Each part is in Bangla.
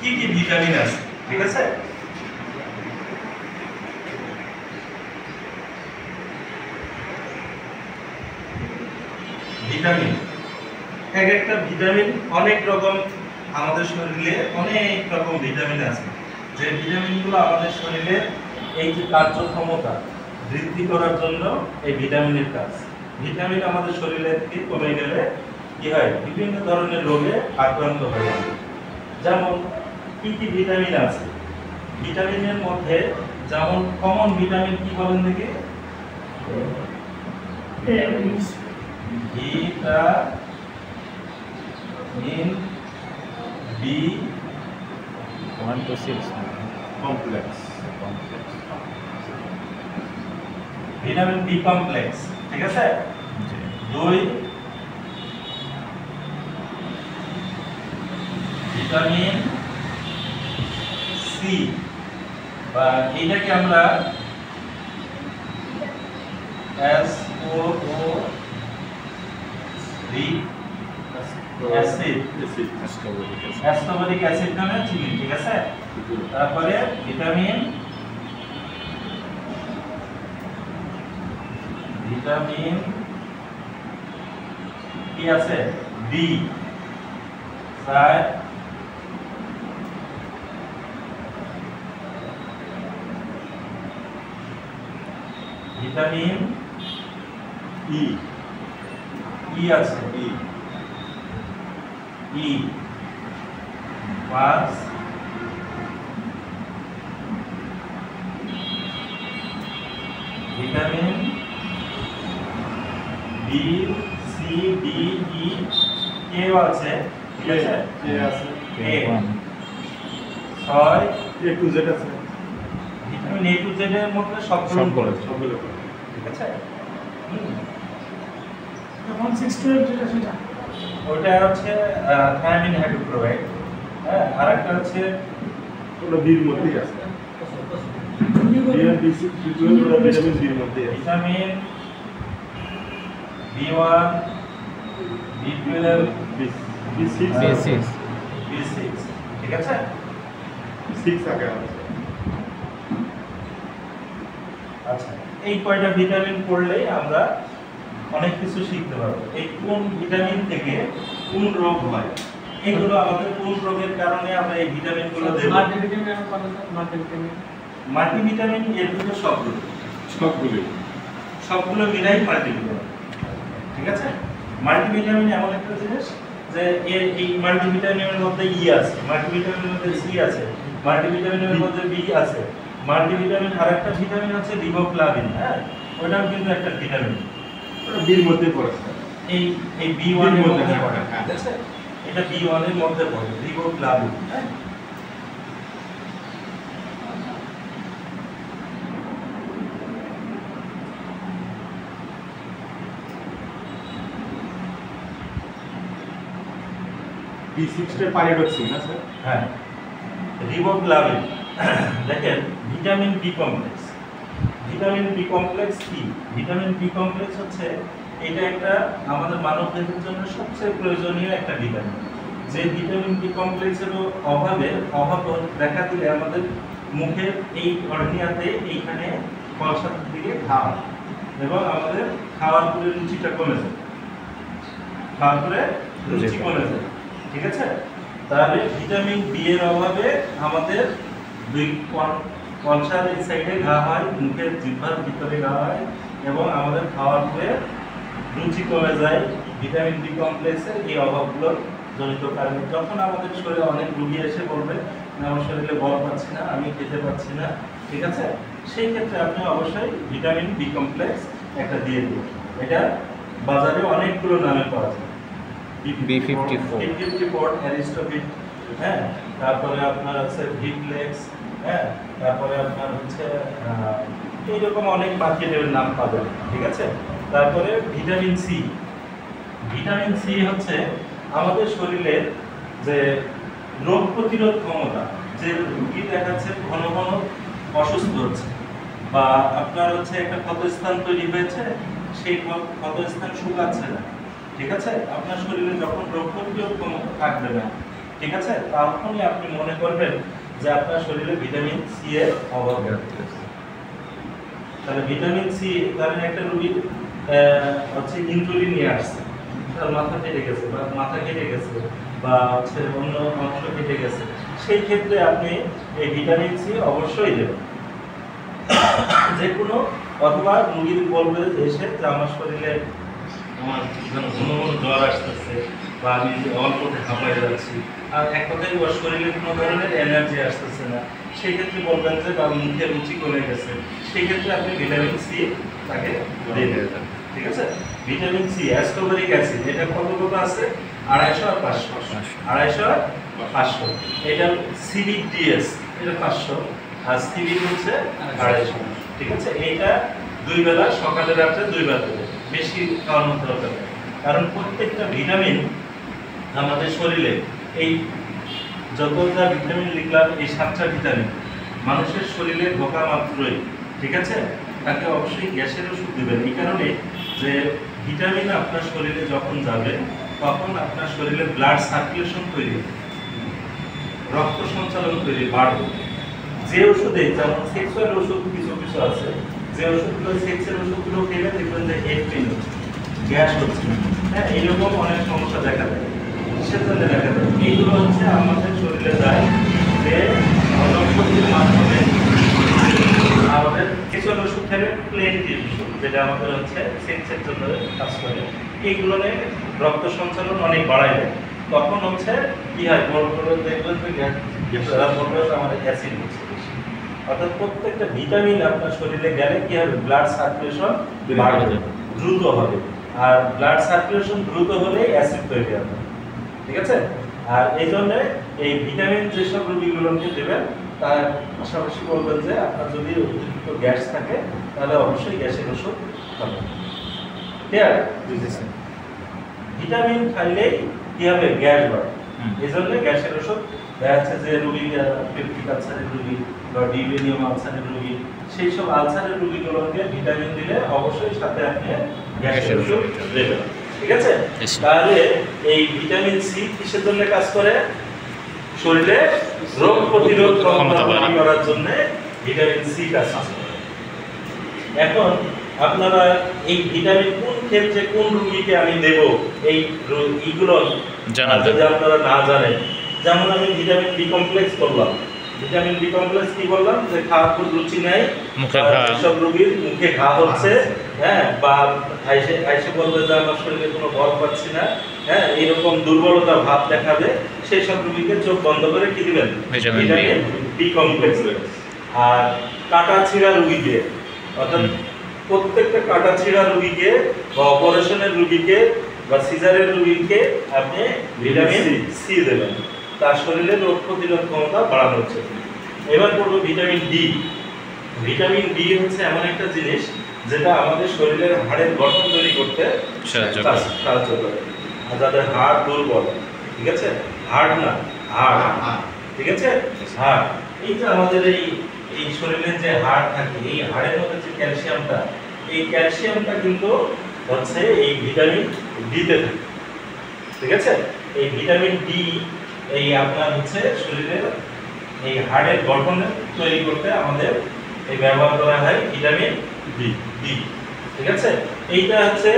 কি কি ভিটামিন আছে, ঠিক আছে? ভিটামিন, এক একটা ভিটামিন অনেক রকম, আমাদের শরীরে অনেক রকম ভিটামিন আছে, যে ভিটামিনগুলো আমাদের শরীরে এই যে কার্যক্ষমতা বৃদ্ধি করার জন্য এই ভিটামিনের কাজ। ভিটামিন আমাদের শরীরে থেকে কমে গেলে কি হয়, বিভিন্ন ধরনের রোগে আক্রান্ত হয়। যেমন কি কি ভিটামিন আছে, ভিটামিনের মধ্যে যেমন কমন ভিটামিন কি বলেন দেখি? Vitamin B 1 to 6 complex, vitamin B complex, ঠিক আছে? দুই, ভিটামিন সি, বা এইটাকে আমরা অ্যাসকর্বিক অ্যাসিড নামে চিনি, ঠিক আছে? তারপরে ভিটামিন কি আছে? ডি, ভিটামিন ই আছে, ই 5, ভিটামিন বি, সি, ডি, ই, কে আছে, ঠিক আছে? কে আছে, কে 1 6, এ টু জেড আছে, ভিটামিন এ টু জেড এর মধ্যে সবগুলো, ঠিক আছে? এখন 612 যেটা সেটা ওটা হচ্ছে থায়ামিন হাইড্রোক্লোরাইড, হ্যাঁ। আর একটা হচ্ছে ওটা বির মধ্যেই আছে, বি6 বি12 ওটা ভিটামিন বির মধ্যেই আছে, ভিটামিন বি1, বি12, বি6 বি6, ঠিক আছে? 6 আগে আছে। আচ্ছা, এই কয়টা ভিটামিন পড়লেই আমরা অনেক কিছু শিখতে পারবো। এই কোন ভিটামিন থেকে কোন রোগ হয়, এগুলো আমাদের কোন রোগের কারণে আমরা এই ভিটামিনগুলো দেব। মাল্টিভিটামিন এর ভিতরে সবগুলো মিলাই মাল্টিভিটামিন, ঠিক আছে? মাল্টিভিটামিন এমন একটা জিনিস যে এই মাল্টিভিটামিনের মধ্যে ই আছে, মাল্টিভিটামিনের মধ্যে সি আছে, মাল্টিভিটামিনের মধ্যে বি আছে, মাল্টিভিটামিন আরেকটা ভিটামিন হচ্ছে রিবোফ্লাভিন, হ্যাঁ, ওটাও কিন্তু একটা ভিটামিন, ওটা বির মধ্যে পড়ে, এই বি1 এর মধ্যে হ্যাঁ, পড়ে, হ্যাঁ। ঠিক আছে? এটা বি1 এর মধ্যে পড়ে, রিবোফ্লাভিন, হ্যাঁ। বি6 পাইরিডক্সিন না স্যার? হ্যাঁ, রিবোফ্লাভিন। দেখেন, vitamin B complex, vitamin B complex কি? ভিটামিন বি কমপ্লেক্স হচ্ছে এটা একটা আমাদের মানব দেহের জন্য সবচেয়ে প্রয়োজনীয় একটা ভিটামিন, যে ভিটামিন বি কমপ্লেক্সের অভাব দেখা দিলে আমাদের মুখের এই কর্নিয়াতে এইখানে কলসার দিকে ঘা হয় এবং আমাদের খাওয়ার পরে রুচিটা কমে যায়, খাওয়ার পরে রুচি কমে যায়, ঠিক আছে? তাহলে ভিটামিন বি এর অভাবে আমাদের দুই কলসার এই সাইডে ঘা হয়, মুখের জিহ্বার ভিতরে ঘা হয় এবং আমাদের খাওয়ার পরে রুচি কমে যায় ভিটামিন বি কমপ্লেক্সের এই অভাবগুলোর জনিত কারণে। যখন আমাদের শরীরে অনেক রোগী এসে বলবে আমার শরীরে বল পাচ্ছি না, আমি খেতে পাচ্ছি না, ঠিক আছে, সেই ক্ষেত্রে আপনি অবশ্যই ভিটামিন বি কমপ্লেক্স একটা দিয়ে দিন। এটা বাজারে অনেকগুলো নামে পাওয়া যায়, B54, অ্যারিস্টোভিট, হ্যাঁ, তারপরে আপনার আছে ভিপ্লেক্স, হ্যাঁ, তারপরে আপনার হচ্ছে এইরকম অনেক মার্কেটের নাম পাবেন, ঠিক আছে? তারপরে ভিটামিন সি, ভিটামিন সি হচ্ছে আমাদের শরীরের যে রোগ প্রতিরোধ ক্ষমতা, যে রোগী দেখাচ্ছে ঘন ঘন অসুস্থ হচ্ছে বা আপনার হচ্ছে একটা ক্ষতস্থান তৈরি হয়েছে, সেই ক্ষতস্থান শুকাচ্ছে না, ঠিক আছে? আপনার শরীরে যখন রোগ প্রতিরোধ ক্ষমতা থাকবে না, ঠিক আছে, তখনই আপনি মনে করবেন যে আপনার শরীরে ভিটামিন সি এর অভাব আছে। তাহলে ভিটামিন সি, ধরেন একটা রোগী হচ্ছে ইনজুরি নিয়ে আসছে, তার মাথা কেটে গেছে বা মাথা কেটে গেছে বা হচ্ছে অন্য অংশ কেটে গেছে, সেই ক্ষেত্রে আপনি এই ভিটামিন সি অবশ্যই দেবেন যে কোনো, অথবা রোগীর বলবে এসে যে আমার শরীরে আমার যেন ঘন ঘন জ্বর আসতেছে বা আমি অল্পতে হাঁপাই যাচ্ছি, আর এক কথায় ওর শরীরে কোনো ধরনের এনার্জি আসতেছে না, সেই ক্ষেত্রে বলবেন যে বা মুখে রুচি কমে গেছে, সেই ক্ষেত্রে আপনি ভিটামিন সি তাকে দিয়ে দেবেন। ঠিক আছে, ভিটামিন সি, অ্যাসকর্বিক অ্যাসিড, এটা কত আছে? 250 আর 500, 250 আর 500। এটা সিবিডিএস, এটা 500, আর সিবি হচ্ছে 250। ঠিক আছে, এইটা 2 বেলা, সকালে রাত্রে 2 বেলা দেবে, বেশি খাওয়ানোর দরকার নেই। কারণ প্রত্যেকটা ভিটামিন আমাদের শরীরে, এই যতটা ভিটামিন লিখলাম, এই 7টা ভিটামিন মানুষের শরীরে ঢোকা মাত্রই, ঠিক আছে, তাকে অবশ্যই গ্যাসের ওষুধ দেবেন। এই কারণে যে ভিটামিন আপনার শরীরে যখন যাবে তখন আপনার শরীরে ব্লাড সার্কুলেশন তৈরি হবে, রক্ত সঞ্চালন তৈরি বাড়বে। যে ওষুধে, যেমন সেক্সুয়াল ওষুধ কিছু কিছু আছে, যে ওষুধগুলো সেক্সের ওষুধগুলো খেলে দেখবেন যে হেড পেইন হচ্ছে, গ্যাস হচ্ছে, হ্যাঁ, এইরকম অনেক সমস্যা দেখা যায়। কিসের জন্য দেখা যায়? এইগুলো হচ্ছে আমাদের শরীরে যায় যে হজমশক্তির মাধ্যমে আমাদের কিছু ওষুধ খেলে, প্লেন্টি ওষুধ যেটা আমাদের হচ্ছে সেক্সের জন্য কাজ করে, এইগুলো রক্ত সঞ্চালন অনেক বাড়ায় দেয়। তখন হচ্ছে কি হয়, বড় বড় দেখবেন যে আমাদের অ্যাসিড হচ্ছে বেশি। অর্থাৎ প্রত্যেকটা ভিটামিন আপনার শরীরে গেলে কি হবে, ব্লাড সার্কুলেশন বাড়বে, দ্রুত হবে, আর ব্লাড সার্কুলেশন দ্রুত হলে অ্যাসিড তৈরি হবে। ঠিক আছে, আর এই জন্য এই ভিটামিন যেসব রোগীগুলোকে দেবেন তার পাশাপাশি বলবেন যে আপনার যদি অতিরিক্ত গ্যাস থাকে তাহলে অবশ্যই গ্যাসের ওষুধ খাবেন। ক্লিয়ার? ভিটামিন খাইলেই কি হবে, গ্যাস বাড়ে, এই জন্য গ্যাসের ওষুধ দেখা যাচ্ছে যে রোগী পেপটিক আলসারের রোগী বা ডিউরেনিয়াম আলসারের রোগী, সেই সব আলসারের রোগীগুলোকে ভিটামিন দিলে অবশ্যই সাথে আপনি গ্যাসের ওষুধ দেবেন। ঠিক আছে, তাহলে এই ভিটামিন সি কিসের জন্য কাজ করে? শরীরে রোগ প্রতিরোধ ক্ষমতা বৃদ্ধি করার জন্য ভিটামিন সি কাজ করে। এখন আপনারা এই ভিটামিন কোন ক্ষেত্রে কোন রোগীকে আমি দেব, এইগুলো যদি আপনারা না জানেন, যেমন আমি ভিটামিন বি কমপ্লেক্স করলাম, ভিটামিন বি কমপ্লেক্স কি বললাম, যে খাওয়ার খুব রুচি নাই, সব রোগীর মুখে ঘা হচ্ছে, হ্যাঁ, বা আইসে বলবে যে আমার শরীরে কোনো বল পাচ্ছি না, হ্যাঁ, এইরকম দুর্বলতা ভাব দেখাবে, সেই সব রোগীকে চোখ বন্ধ করে কি দিবেন, ভিটামিন বি কমপ্লেক্স। আর কাটা ছিঁড়া রোগীকে, অর্থাৎ প্রত্যেকটা কাটা ছিঁড়া রোগীকে বা অপারেশনের রোগীকে বা সিজারের রোগীকে আপনি ভিটামিন সি দেবেন, তার শরীরে রোগ প্রতিরোধ ক্ষমতা বাড়ানোর জন্য। এবার করবো ভিটামিন ডি। ভিটামিন ডি হচ্ছে এমন একটা জিনিস যেটা আমাদের শরীরের হাড়ের গঠন তৈরি করতে সাহায্য করে। আর যাদের হাড় দুর্বল, ঠিক আছে, হাড় না হাড়, ঠিক আছে, হাড়, এই যে আমাদের এই শরীরের যে হাড় থাকে, এই হাড়ের মধ্যে যে ক্যালসিয়ামটা, এই ক্যালসিয়ামটা কিন্তু হচ্ছে এই ভিটামিন ডিতে থাকে। ঠিক আছে, এই ভিটামিন ডি এই আপনার হচ্ছে শরীরের এই হাড়ের গঠন তৈরি করতে আমাদের এই ব্যবহার করা হয় ভিটামিন ডি। ঠিক আছে, এইটা হচ্ছে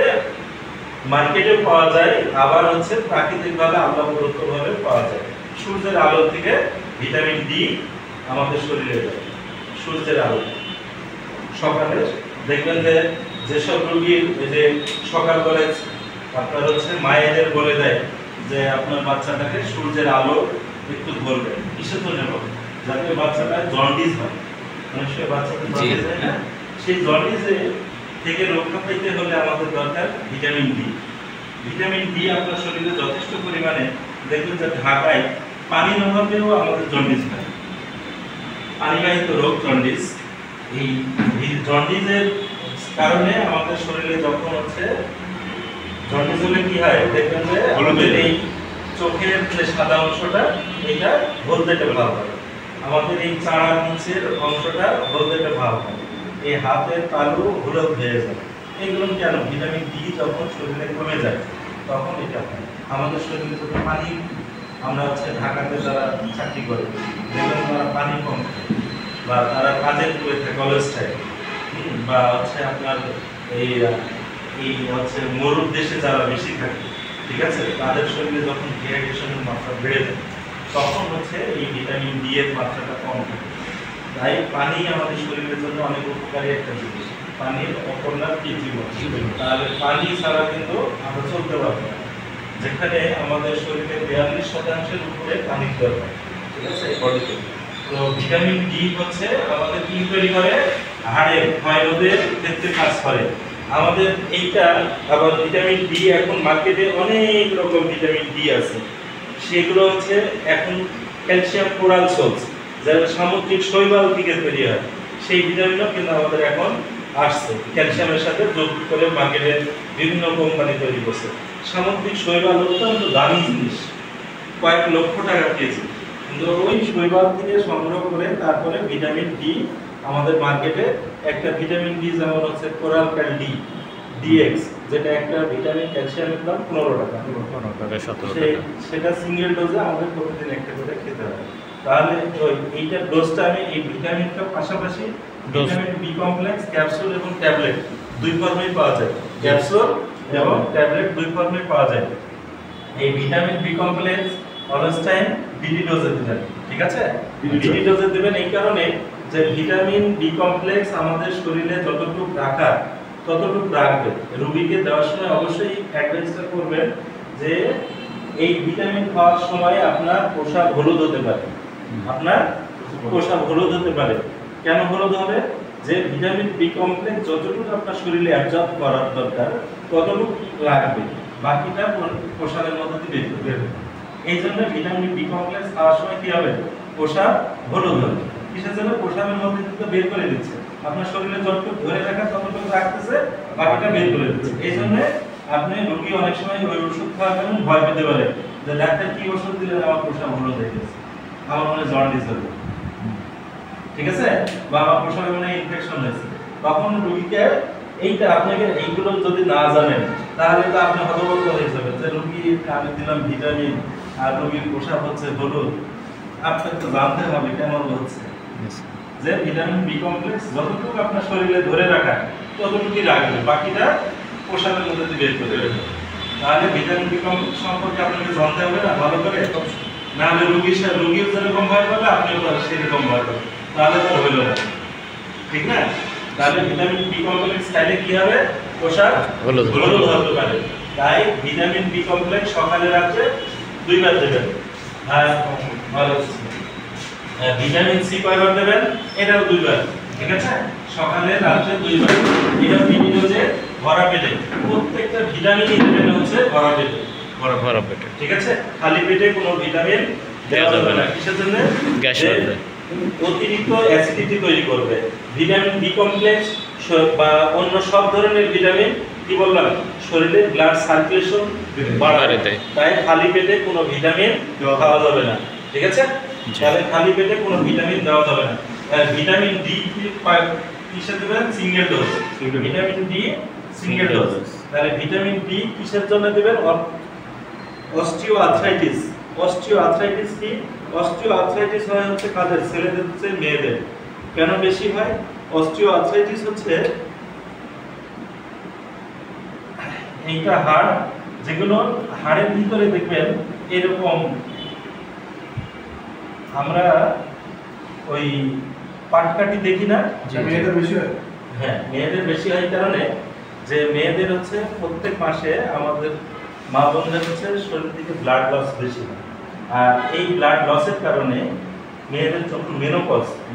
মার্কেটে পাওয়া যায়, আবার হচ্ছে প্রাকৃতিকভাবে আল্লাহ প্রদত্তভাবে পাওয়া যায়। সূর্যের আলো থেকে ভিটামিন ডি আমাদের শরীরে যায়, সূর্যের আলো। সকালে দেখবেন যে যেসব রোগীর যে সকালবেলা আপনার হচ্ছে মায়েদের বলে দেয় যে আপনার বাচ্চাটাকে সূর্যের আলো একটু ধরবে, কিসের জন্য বলে, যাতে বাচ্চাটা জন্ডিস হয়, অনেক সময় বাচ্চাদের জন্ডিস হয় না, সেই জন্ডিসে থেকে রক্ষা পেতে হলে আমাদের দরকার ভিটামিন ডি। ভিটামিন ডি আপনার শরীরে যথেষ্ট পরিমাণে, দেখবেন যে ঢাকায় পানির অভাবেও আমাদের জন্ডিস হয়, পানিবাহিত রোগ জন্ডিস। এই জন্ডিসের কারণে আমাদের শরীরে যখন হচ্ছে জন্ডিস হলে কি হয়, দেখবেন যে আমাদের এই চোখের যে সাদা অংশটা, এটা হলদেটে ভাব হয়, আমাদের এই চাড়ার নিচের অংশটা হলদেটে ভাব হয়, এই হাতের তালু হলুদ হয়ে যায়। এগুলো কেন? ভিটামিন ডি যখন শরীরে কমে যায় তখন এটা হয়। আমাদের শরীরে যখন পানি আমরা হচ্ছে ঢাকাতে যারা চাকরি করে দেখবেন তারা পানি কম খায় বা তারা কাজের করে থাকে কলেজটায়, বা হচ্ছে আপনার এই এই হচ্ছে মরুর দেশে যারা বেশি থাকে, ঠিক আছে, তাদের শরীরে যখন ডিহাইড্রেশনের মাত্রা বেড়ে যায় তখন হচ্ছে এই ভিটামিন ডি এর মাত্রাটা কম থাকে। তাই পানি আমাদের শরীরের জন্য অনেক উপকারী একটা জিনিস। পানির অপর্ণার কি জীবন, তাহলে পানি ছাড়া কিন্তু আমরা চলতে পারবো না। যেখানে আমাদের শরীরে 42% উপরে পানির দরকার, ঠিক আছে, বডিতে। তো ভিটামিন ডি হচ্ছে আমাদের কি তৈরি করে, হাড়ের ক্ষয়রোধের ক্ষেত্রে কাজ করে আমাদের এইটা। আবার ভিটামিন ডি এখন মার্কেটে অনেক রকম ভিটামিন ডি আছে, সেগুলো হচ্ছে এখন ক্যালসিয়াম কোরাল সোলস, যারা সামুদ্রিক শৈবাল থেকে তৈরি হয়, সেই ভিটামিনও কিন্তু আমাদের এখন আসছে ক্যালসিয়ামের সাথে যোগ করে মার্কেটে বিভিন্ন কোম্পানি তৈরি করছে। সামুদ্রিক শৈবাল অত্যন্ত দামি জিনিস, কয়েক লক্ষ টাকা কেজি, কিন্তু ওই শৈবাল থেকে সংগ্রহ করে তারপরে ভিটামিন ডি আমাদের মার্কেটে একটা ভিটামিন ডি যেমন হচ্ছে কোরাল ক্যাল ডি ডিএক্স, যেটা একটা ভিটামিন ক্যালসিয়ামের দাম 15 টাকা, 15 টাকা 17 টাকা। সেটা সিঙ্গেল ডোজে আমাদের প্রতিদিন একটা করে খেতে হবে। তাহলে ওই এইটার ডোজটা আমি এই ভিটামিনটার পাশাপাশি ভিটামিন বি কমপ্লেক্স ক্যাপসুল এবং ট্যাবলেট দুই ফর্মেই পাওয়া যায়, ক্যাপসুল এবং ট্যাবলেট দুই ফর্মেই পাওয়া যায়। এই vitamin B complex always time BD ডোজে দিবেন, ঠিক আছে, বিডি ডোজে দিবেন এই কারণে যে ভিটামিন বি কমপ্লেক্স আমাদের শরীরে যতটুকু রাখা ততটুকু রাখবে। রোগীকে দেওয়ার সময় অবশ্যই অ্যাডভাইসটা করবেন যে এই ভিটামিন খাওয়ার সময় আপনার প্রসাব হলুদ হতে পারে, আপনার প্রসাব হলুদ হতে পারে। কেন হলুদ হবে? যে ভিটামিন বি কমপ্লেক্স যতটুকু আপনার শরীরে অ্যাবজর্ব করার দরকার ততটুকু লাগবে, বাকিটা প্রসাবের মধ্যে দিয়ে বের হবে। এই জন্য ভিটামিন বি কমপ্লেক্স খাওয়ার সময় কি হবে, প্রসাব হলুদ হবে। কিসের জন্য? প্রসাবের মধ্যে কিন্তু বের করে দিচ্ছে, আপনার শরীরে যতটুকু ধরে রাখা ততটুকু রাখতেছে, বাকিটা বের করে দিচ্ছে। এই জন্য আপনি রোগী অনেক সময় ওই ওষুধ খাওয়াবেন ভয় পেতে পারে যে ডাক্তার কি ওষুধ দিলেন, আমার প্রসাব হলুদ হয়ে গেছে, আমার মনে জন্ডিস হবে, ঠিক আছে, বা আমার প্রসাবে মনে ইনফেকশন হয়েছে। তখন রোগীকে এইটা আপনাকে এইগুলো যদি না জানেন তাহলে তো আপনি হতভম্ব হয়ে যাবেন যে রোগীকে আমি দিলাম ভিটামিন আর রোগীর প্রসাব হচ্ছে হলুদ। আপনাকে তো জানতে হবে কেমন হচ্ছে, যে ভিটামিন বি কমপ্লেক্স যতটুকু আপনার শরীরে ধরে রাখা ততটুকুই রাখবে, বাকিটা প্রসাবের মধ্যে দিয়ে বের করে দেবে। তাহলে ভিটামিন বি কমপ্লেক্স সম্পর্কে আপনাকে জানতে হবে না ভালো করে, নাহলে রোগীর যেরকম ভয় পাবে আপনিও সেরকম ভয় পাবেন, তাহলে তো হইল না, ঠিক না? তাহলে ভিটামিন বি কমপ্লেক্স খাইলে কি হবে, প্রসাব হলুদ হতে পারে। তাই ভিটামিন বি কমপ্লেক্স সকালে রাত্রে দুইবার দেবেন। আর ভিটামিন সি কয়বার দেবেন, এটাও দুইবার, ঠিক আছে, সকালে রাত্রে দুইবার। এটা বিডি ডোজে ভরা পেটে, প্রত্যেকটা ভিটামিনই দেবেন হচ্ছে ভরা পেটে, ভরা পেটে, ঠিক আছে, খালি পেটে কোনো ভিটামিন দেওয়া যাবে না। কিসের জন্য? গ্যাস হবে, অতিরিক্ত অ্যাসিডিটি তৈরি করবে। ভিটামিন বি কমপ্লেক্স বা অন্য সব ধরনের ভিটামিন কি বললাম শরীরে ব্লাড সার্কুলেশন বাড়ায় দেয়, তাই খালি পেটে কোনো ভিটামিন খাওয়া যাবে না, ঠিক আছে, তাহলে খালি পেটে কোনো ভিটামিন দেওয়া যাবে না। ভিটামিন ডি কিসে দেবেন? Single dose, vitamin D single dose. তাহলে ভিটামিন ডি কিসের জন্য দেবেন? Osteo arthritis. অস্টিও আর্থ্রাইটিস কি? অস্টিও আর্থ্রাইটিস হয় হচ্ছে কাদের? ছেলেদের হচ্ছে মেয়েদের। কেন বেশি হয় অস্টিও আর্থ্রাইটিস? হচ্ছে এইটা হাড়, যেগুলো হাড়ের ভিতরে দেখবেন এরকম, আমরা ওই পাটকাঠি দেখি না, মেয়েদের বেশি হয়। হ্যাঁ, মেয়েদের বেশি হয় কারণে যে মেয়েদের হচ্ছে প্রত্যেক মাসে আমাদের মা বোনদের হচ্ছে শরীর থেকে ব্লাড লস বেশি হয়। আর এই ব্লাড লসের কারণে মেয়েদের যখন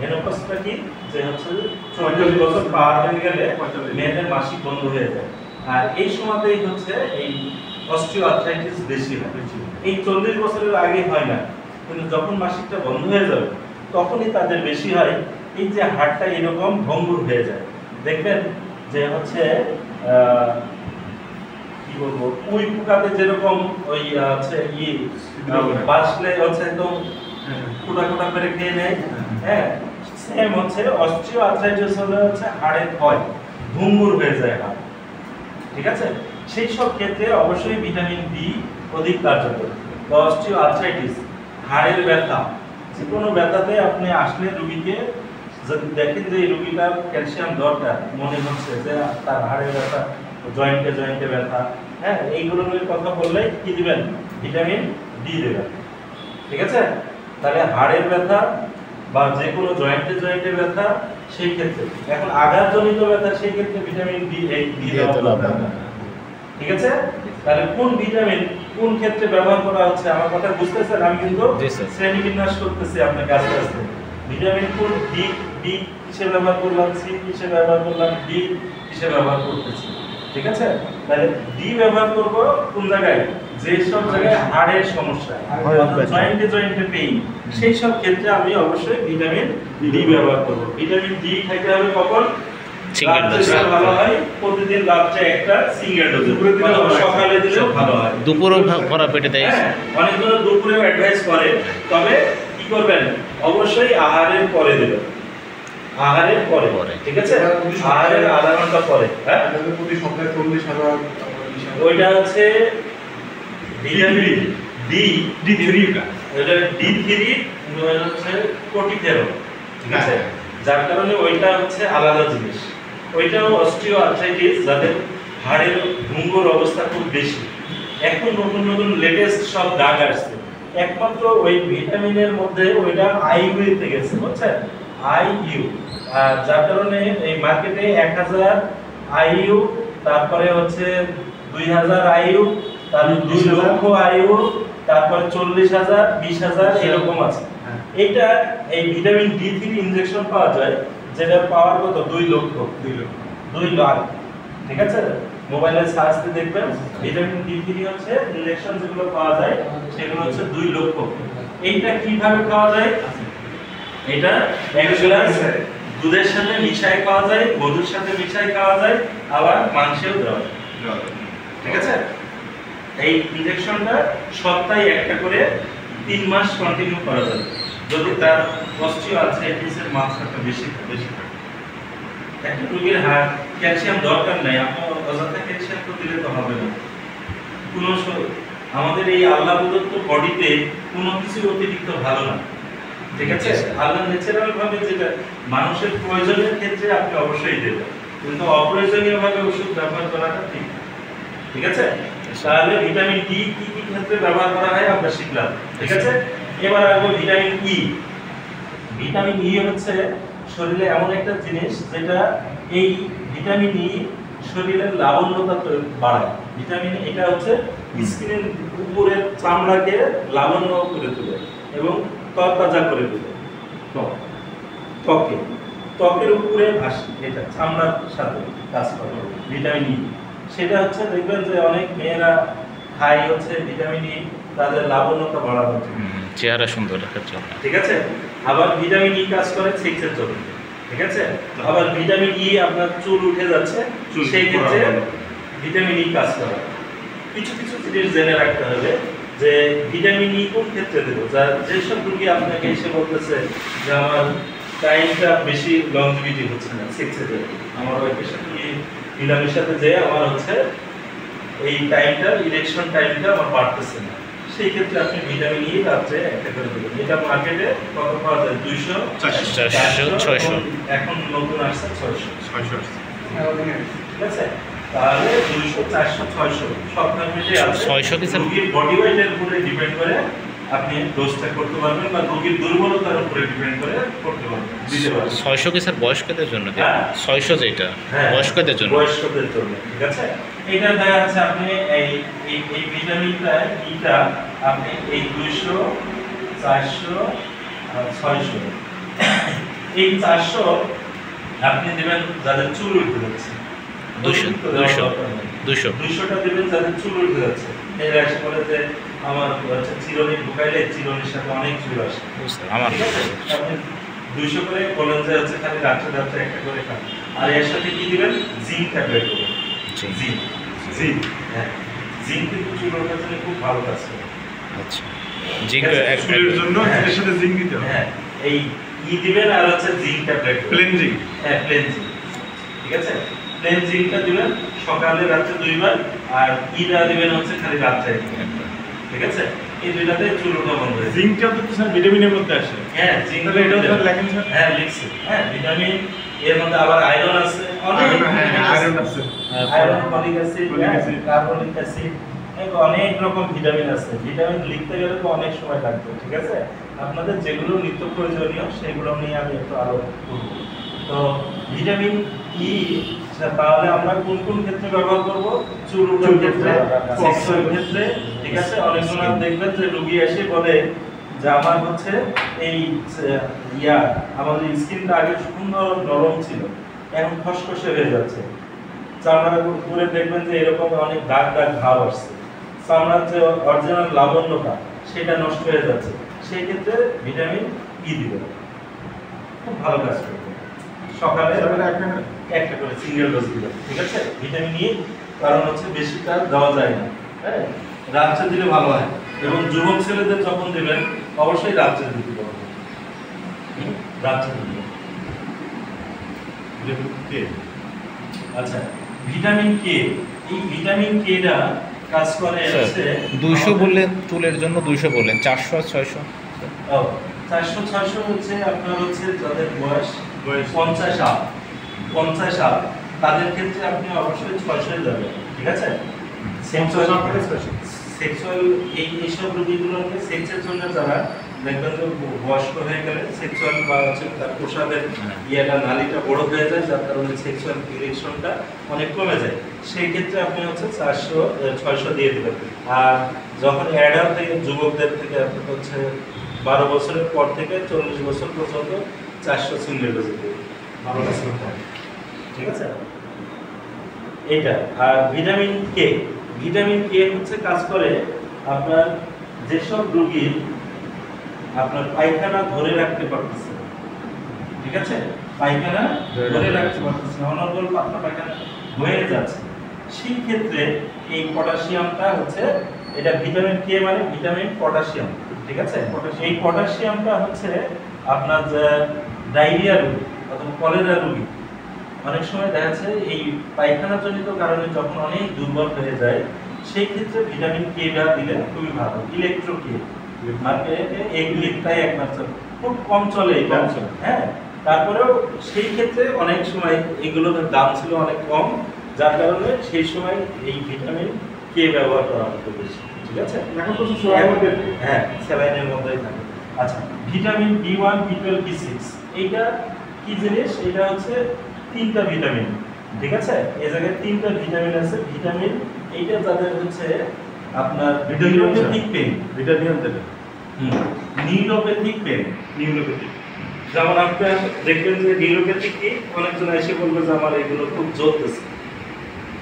মেনোপজটা কি, যে হচ্ছে 44 বছর পার হয়ে গেলে মেয়েদের মাসিক বন্ধ হয়ে যায়। আর এই সময়তেই হচ্ছে এই অস্টিও আর্থ্রাইটিস বেশি হয়। এই 40 বছরের আগে হয় না, কিন্তু যখন মাসিকটা বন্ধ হয়ে যাবে তখনই তাদের বেশি হয়। এই যে হাড়টা এরকম ভঙ্গুর হয়ে যায়, দেখবেন যে হচ্ছে কি বলবো, কুই পোকাতে যেরকম ওই আছে বাসলে হচ্ছে একদম কোটা কোটা করে খেয়ে নেয়, হ্যাঁ, সেম হচ্ছে অস্টিও আর্থ্রাইটিস হলে হচ্ছে হাড়ের ক্ষয়, ভঙ্গুর হয়ে যায় হাড়, ঠিক আছে। সেই সব ক্ষেত্রে অবশ্যই ভিটামিন বি অধিক কার্যকর। বা অস্টিও আর্থ্রাইটিস, হাড়ের ব্যথা, যে কোনো ব্যথাতে আপনি আসলে রোগীকে যদি দেখেন যে এই রোগীটার ক্যালসিয়াম দরকার, মনে হচ্ছে যে তার হাড়ের ব্যথা, জয়েন্টে জয়েন্টে ব্যথা, হ্যাঁ, এইগুলো নিয়ে কথা বললেই কি দিবেন? ভিটামিন ডি দেবেন। ঠিক আছে? তাহলে হাড়ের ব্যথা বা যে কোনো জয়েন্টে জয়েন্টে ব্যথা সেই ক্ষেত্রে, এখন আঘাতজনিত ব্যথা সেই ক্ষেত্রে ভিটামিন ডি এই ডি দেওয়া দরকার। ঠিক আছে? তাহলে কোন ভিটামিন কোন ক্ষেত্রে ব্যবহার করা হচ্ছে আমার কথা বুঝতেছেন? আমি কিন্তু জি, স্যার। শ্রেণীবিন্যাস করতেছি আপনার কাছে আসতে। ভিটামিন কোন ডি ডি কিসে ব্যবহার করলাম, সি কিসে ব্যবহার করলাম, ডি কিসে ব্যবহার করতেছি। ঠিক আছে? তাহলে ডি ব্যবহার করব কোন জায়গায়? যে সব জায়গায় হাড়ের সমস্যা, জয়েন্টে জয়েন্টে পেইন, সেই সব ক্ষেত্রে আমি অবশ্যই ভিটামিন ডি ব্যবহার করব। ভিটামিন ডি খাইতে হবে কখন? Single dose. ভালো হয় প্রতিদিন রাত্রে একটা সিঙ্গেল ডোজ, সকালে দিলেও ভালো হয়। দুপুরও ভরা পেটে দেয়। হ্যাঁ, অনেকগুলো দুপুরেও অ্যাডভাইস করে, তবে কি করবেন? অবশ্যই আহারের পরে দেবেন। আহারের পরে, ঠিক আছে? আহারের আধা ঘন্টা পরে। হ্যাঁ, প্রতি সপ্তাহে 40,000 ওইটা হচ্ছে ভিটামিন ডি D3 টা। এটা D3 হচ্ছে কোটিফেরল, ঠিক আছে? যার কারণে ওইটা হচ্ছে আলাদা জিনিস। ওইটাও অস্টিও আর্থ্রাইটিস, যাদের হাড়ের ভঙ্গুর অবস্থা খুব বেশি। এখন নতুন নতুন লেটেস্ট সব দাগ আসছে, একমাত্র ওই ভিটামিনের মধ্যে ওইটা আইইউ তে গেছে, বুঝছেন? আইইউ, আর যার কারণে এই মার্কেটে 1000 আইইউ, তারপরে হচ্ছে 2000 আইইউ, তারপরে 2 লক্ষ আইইউ, তারপরে 40,000, 20,000 এরকম আছে। এইটা এই ভিটামিন ডি3 ইনজেকশন পাওয়া যায়, যেটা পাওয়ার কত? 2 লক্ষ। 2 লাখ। ঠিক আছে? মোবাইলে সার্চ দিয়ে দেখবেন, ভিটামিন ডি3 হচ্ছে ইনজেকশন যেগুলো পাওয়া যায় সেগুলো হচ্ছে 2 লক্ষ। এইটা কিভাবে খাওয়া যায়? এটা এক গ্লাস দুধের সাথে মিশাই খাওয়া যায়, মধুর সাথে মিশাই খাওয়া যায়, আবার মাংসেও দেওয়া যায়। ঠিক আছে? এই ইনজেকশনটা সপ্তাহে একটা করে 3 মাস কন্টিনিউ করা যাবে, যদি তার অস্টিও আর্থ্রাইটিসের মাত্রাটা বেশি থাকে। একটা রোগীর হাড় ক্যালসিয়াম দরকার নাই, আপনি অযথা ক্যালসিয়াম তো দিলে তো হবে না। আমাদের এই আল্লাহ প্রদত্ত বডিতে কোনো কিছু অতিরিক্ত ভালো না। ঠিক আছে? আল্লাহ ন্যাচারাল ভাবে যেটা মানুষের প্রয়োজনের ক্ষেত্রে আপনি অবশ্যই দেবেন, কিন্তু অপ্রয়োজনীয় ভাবে ওষুধ ব্যবহার করাটা ঠিক না। ঠিক আছে? তাহলে ভিটামিন ডি কি কি ক্ষেত্রে ব্যবহার করা হয় আমরা শিখলাম। ঠিক আছে? এবার আসবো ভিটামিন ই। ভিটামিন ই হচ্ছে শরীরে এমন একটা জিনিস যেটা এই ভিটামিন ই শরীরের লাবণ্যতা বাড়ায়। ভিটামিন এটা হচ্ছে স্কিনের উপরের চামড়াকে লাবণ্য করে তোলে এবং তরতাজা করে তোলে। ত্বকের উপরে ভাসে, এটা চামড়ার সাথে কাজ করে ভিটামিন ই। সেটা হচ্ছে দেখবেন যে অনেক মেয়েরা খায় হচ্ছে ভিটামিন ই তাদের লাবণ্যতা বাড়ানোর জন্য, চেহারা সুন্দর রাখার জন্য। ঠিক আছে? আবার ভিটামিন ই কাজ করে সেক্সের জন্য। ঠিক আছে? আবার ভিটামিন ই আপনার চুল উঠে যাচ্ছে, সেই ক্ষেত্রে ভিটামিন ই কাজ করে। কিছু কিছু জিনিস জেনে রাখতে হবে যে ভিটামিন ই কোন ক্ষেত্রে দেবো। যেসব রোগী আপনাকে এসে বলতেছে যে আমার টাইমটা বেশি লংজিভিটি হচ্ছে না সেক্সে, আমার ওয়াইফের সাথে মিলামের সাথে যে আমার হচ্ছে এই টাইমটা, ইলেকশন টাইমটা আমার বাড়তেছে না, সেই ক্ষেত্রে আপনি ভিটামিন ই রাত্রে একটা করে দেবেন। এটা মার্কেটে কত পাওয়া যায়? 200, 400, 600। এখন নতুন আসছে 600। 600 ঠিক আছে? তাহলে 200, 400, 600 সব ফরম্যাটে আছে। 600 কি স্যার? রোগীর বডি ওয়েটের উপরে ডিপেন্ড করে আপনি ডোজটা করতে পারবেন, বা রোগীর দুর্বলতার উপরে ডিপেন্ড করে করতে পারবেন, দিতে পারবেন। 600 কি স্যার বয়স্কদের জন্য? হ্যাঁ। 600 যেটা হ্যাঁ, বয়স্কদের জন্য। বয়স্কদের জন্য। ঠিক আছে? এটা দেখা যাচ্ছে আপনি এই ভিটামিনটা ইটা আপনি এই 200, 400 আর 600 এই 400 আপনি দেবেন যাদের চুল উঠে যাচ্ছে। 200 টা দেবেন যাদের চুল উঠে যাচ্ছে। এরা এসে বলে যে আমার হচ্ছে চিরুনি ঢুকাইলে চিরুনির সাথে অনেক চুল আসে। আমার ঠিক আছে? আপনি 200 করে বলেন যে হচ্ছে খালি রাত্রে রাত্রে একটা করে খান। আর এর সাথে কি দিবেন? জিঙ্ক ট্যাবলেট দেবেন। জিঙ্ক, হ্যাঁ, জিঙ্ক কিন্তু চুল ওঠার জন্য খুব ভালো কাজ করে। আচ্ছা, জিঙ্ক চুলের জন্য এর সাথে জিঙ্ক দিতে হবে। হ্যাঁ, এই ই দিবেন আর হচ্ছে জিঙ্ক ট্যাবলেট, প্লেন জিঙ্ক। হ্যাঁ, প্লেন জিঙ্ক। ঠিক আছে? প্লেন জিঙ্কটা দিবেন সকালে রাত্রে 2 বার, আর ইটা দিবেন হচ্ছে খালি রাত্রে একবার। ঠিক আছে? এই দুইটাতে চুল ওঠা বন্ধ হয়ে যায়। জিঙ্কটা তো স্যার ভিটামিনের মধ্যে আসে। হ্যাঁ জিঙ্ক তাহলে এটাও স্যার লেখেন স্যার? হ্যাঁ লিখছে। হ্যাঁ ভিটামিন এর মধ্যে আবার আয়রন আছে, অনেক আয়রন আছে। Iron, folic acid, folic acid. Carbonic acid, অনেক রকম ভিটামিন আছে। ভিটামিন লিখতে গেলে তো অনেক সময় লাগবে, ঠিক আছে? আপনাদের যেগুলো নিত্য প্রয়োজনীয় সেগুলো নিয়ে আমি একটু আলোচনা করব। তো ভিটামিন ই তাহলে আমরা কোন কোন ক্ষেত্রে ব্যবহার করব? চুল ওঠার ক্ষেত্রে, সেক্সুয়াল ক্ষেত্রে, ঠিক আছে? অনেক সময় দেখবেন যে রোগী এসে বলে যে আমার হচ্ছে এই আমাদের স্কিনটা আগে সুন্দর নরম ছিল, এখন খসখসে হয়ে যাচ্ছে। চামড়ার উপরে দেখবেন যে এরকম অনেক দাগ দাগ ঘাও আসছে, চামড়ার যে অরিজিনাল লাবণ্যতা সেটা নষ্ট হয়ে যাচ্ছে। সেই ক্ষেত্রে ভিটামিন ই দিবে, খুব ভালো কাজ করবে। সকালে একটা করে সিঙ্গেল ডোজ দিবে, ঠিক আছে? ভিটামিন ই, কারণ হচ্ছে বেশিটা দেওয়া যায় না, হ্যাঁ, রাত্রে দিলে ভালো হয়। এবং যুবক ছেলেদের যখন দেবেন অবশ্যই রাত্রে দিতে হবে, রাত্রে দিতে। আচ্ছা, ভিটামিন কে, এই ভিটামিন কেটা কাজ করে হচ্ছে 200 বললেন চুলের জন্য, 200 বললেন, 400 আর 600? 400-600 হচ্ছে আপনার হচ্ছে যাদের বয়স 50 আপ, তাদের ক্ষেত্রে আপনি অবশ্যই 600 যাবেন, ঠিক আছে? সেক্সুয়াল এইসব রোগীগুলোকে সেক্সের জন্য যারা দেখবেন যে বয়স্ক হয়ে গেলে সেক্সুয়াল বা হচ্ছে তার প্রসাবের ইয়েটা নালীটা বড় হয়ে যায়, যার কারণে সেক্সুয়াল ইরেকশনটা অনেক কমে যায়। সেই ক্ষেত্রে আপনি হচ্ছে 400-600 দিয়ে দেবেন। আর যখন অ্যাডাল্ট থেকে যুবকদের থেকে আপনি হচ্ছে 12 বছরের পর থেকে 40 বছর পর্যন্ত 400 সিঙ্গেল ডোজে দেবেন, ভালো কাজ করতে হবে, ঠিক আছে? এইটা। আর ভিটামিন কে, ভিটামিন কে হচ্ছে কাজ করে আপনার যেসব রোগীর আপনার পায়খানা ধরে রাখতে পারতেছে না, ঠিক আছে? পায়খানা ধরে রাখতে পারতেছে না, অনর্গল পাতলা পায়খানা হয়ে যাচ্ছে, সেই ক্ষেত্রে এই পটাশিয়ামটা হচ্ছে, এটা ভিটামিন কে মানে ভিটামিন পটাশিয়াম, ঠিক আছে? এই পটাশিয়ামটা হচ্ছে আপনার ডায়রিয়া রোগী অথবা কলেরা রোগী অনেক সময় দেখা যাচ্ছে এই পায়খানাজনিত কারণে যখন অনেক দুর্বল হয়ে যায়, সেই ক্ষেত্রে ভিটামিন কেটা দিলে খুবই ভালো। ইলেকট্রো কে মার্কেটে এগুলিটাই একমাত্র, খুব কম চলে এটা, হ্যাঁ। তারপরেও সেই ক্ষেত্রে অনেক সময় এগুলোর দাম ছিল অনেক কম, যার কারণে সেই সময় এই ভিটামিন কে ব্যবহার করা হতো বেশি, ঠিক আছে? এখন তো হ্যাঁ, স্যালাইনের মধ্যেই থাকে। আচ্ছা, ভিটামিন B1, B12, B6 এইটা কি জিনিস? এটা হচ্ছে 3টা ভিটামিন, ঠিক আছে? এই জায়গায় 3টা ভিটামিন আছে। ভিটামিন এইটা যাদের হচ্ছে আপনার নিউরোপ্যাথিক পেইন, ভিটামিন দেবে। নিউরোপ্যাথিক পেইন, নিউরোপ্যাথিক, যেমন আপনার দেখবেন যে নিউরোপ্যাথিক কি অনেকজন এসে বলবে যে আমার এগুলো খুব জ্বলতেছে,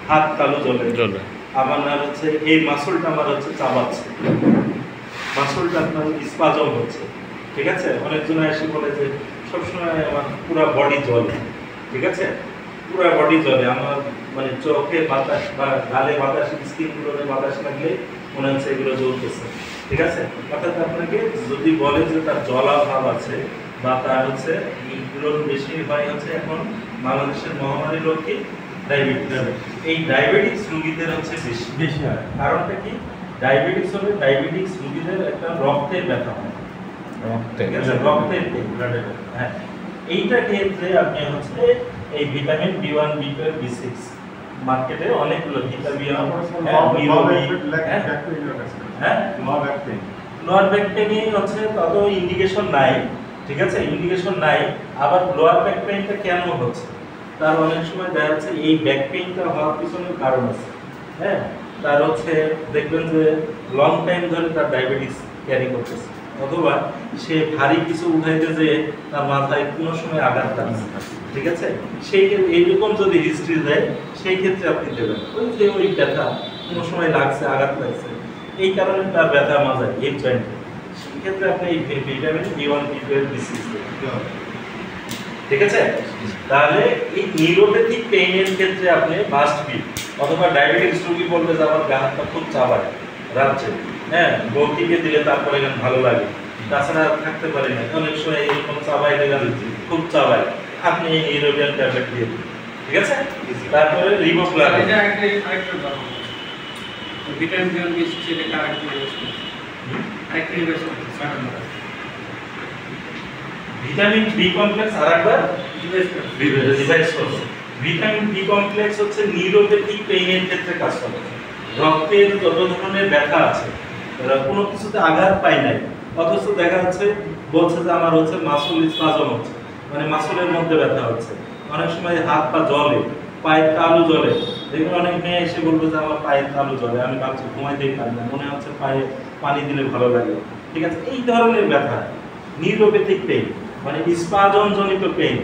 হাত তালু জ্বলে, আমার না হচ্ছে এই মাসলটা আমার হচ্ছে চাবাচ্ছে, মাসলটা আপনার স্পাজম হচ্ছে, ঠিক আছে? অনেকজন এসে বলে যে সবসময় আমার পুরো বডি জ্বলে, ঠিক আছে? পুরো বডি জ্বলে, আমার মানে চোখে বাতাস বা গালে বাতাস, স্কিনগুলোতে বাতাস লাগলে মনে হচ্ছে এগুলো জ্বলতেছে, ঠিক আছে? অর্থাৎ আপনাকে যদি বলে যে তার জ্বলা ভাব আছে বা তার হচ্ছে এইগুলোর বেশি হয় হচ্ছে এখন বাংলাদেশের মহামারী রোগ কি ডায়াবেটিস, এই ডায়াবেটিস রোগীদের হচ্ছে বেশি হয়। কারণটা কি? ডায়াবেটিস হলে ডায়াবেটিস রোগীদের একটা রক্তের ব্যথা হয়, রক্তের হ্যাঁ, এইটা ক্ষেত্রে আপনি হচ্ছে এই ভিটামিন B1, B12, B6 মার্কেটে অনেকগুলো ভিটামিন, লোয়ার ব্যাক পেইন হচ্ছে তত ইন্ডিকেশন নাই, ঠিক আছে? ইন্ডিকেশন নাই। আবার লোয়ার ব্যাক পেইনটা কেন হচ্ছে, তার অনেক সময় দেখা যাচ্ছে এই ব্যাক পেইনটা হওয়ার পিছনে কারণ আছে, হ্যাঁ। তার হচ্ছে দেখবেন যে লং টাইম ধরে তার ডায়াবেটিস ক্যারি করতেছে, অথবা সে ভারী কিছু উঠাইতে যে তার মাথায় কোনো সময় আঘাত লাগছে, ঠিক আছে? সেই এইরকম যদি হিস্ট্রি দেয় সেই ক্ষেত্রে আপনি দেবেন ওই যে ওই ব্যথা কোনো সময় লাগছে, আঘাত লাগছে, এই কারণে তার ব্যথা মাজায় হিপ জয়েন্টে, সেই ক্ষেত্রে আপনি এই ভিটামিন B1, B12, B6 দেবেন, ঠিক আছে? তাহলে এই নিউরোপ্যাথিক পেইনের ক্ষেত্রে আপনি মাস্ট বি, অথবা ডায়াবেটিস রোগী বলতে যে আমার গা হাতটা খুব চাবায় রাজ্যে, হ্যাঁ, বৌটিকে দিলে তারপরে ভালো লাগে, তাছাড়া থাকতে পারি না, অনেক সময় এরকম চাবাই দেবেন, খুব চাবাই, আপনি এই নিউরোপিয়ান ট্যাবলেট দিয়ে দিন, ঠিক আছে? তারপরে রিবোফ্লাভিন, ভিটামিন B1, B6 এটা কারেক্ট ভিটামিন বি কমপ্লেক্স আরেকবার রিভাইজ করব। ভিটামিন বি কমপ্লেক্স হচ্ছে নিউরোপ্যাথিক পেইনের ক্ষেত্রে কাজ করে। রক্তের যত ধরনের ব্যথা আছে, কোনো কিছুতে আঘাত পায় নাই, অথচ দেখা যাচ্ছে বলছে যে আমার হচ্ছে মাসল স্পাজম হচ্ছে, মানে মাসলের মধ্যে ব্যথা হচ্ছে, অনেক সময় হাত পা জ্বলে, পায়ের তালু জ্বলে। দেখবেন অনেক মেয়ে এসে বলবে যে আমার পায়ের তালু জ্বলে, আমি ভাবছি ঘুমাইতেই পারি না, মনে হচ্ছে পায়ে পানি দিলে ভালো লাগে। ঠিক আছে, এই ধরনের ব্যথা নিউরোপ্যাথিক পেইন, মানে স্পাজম জনিত পেইন,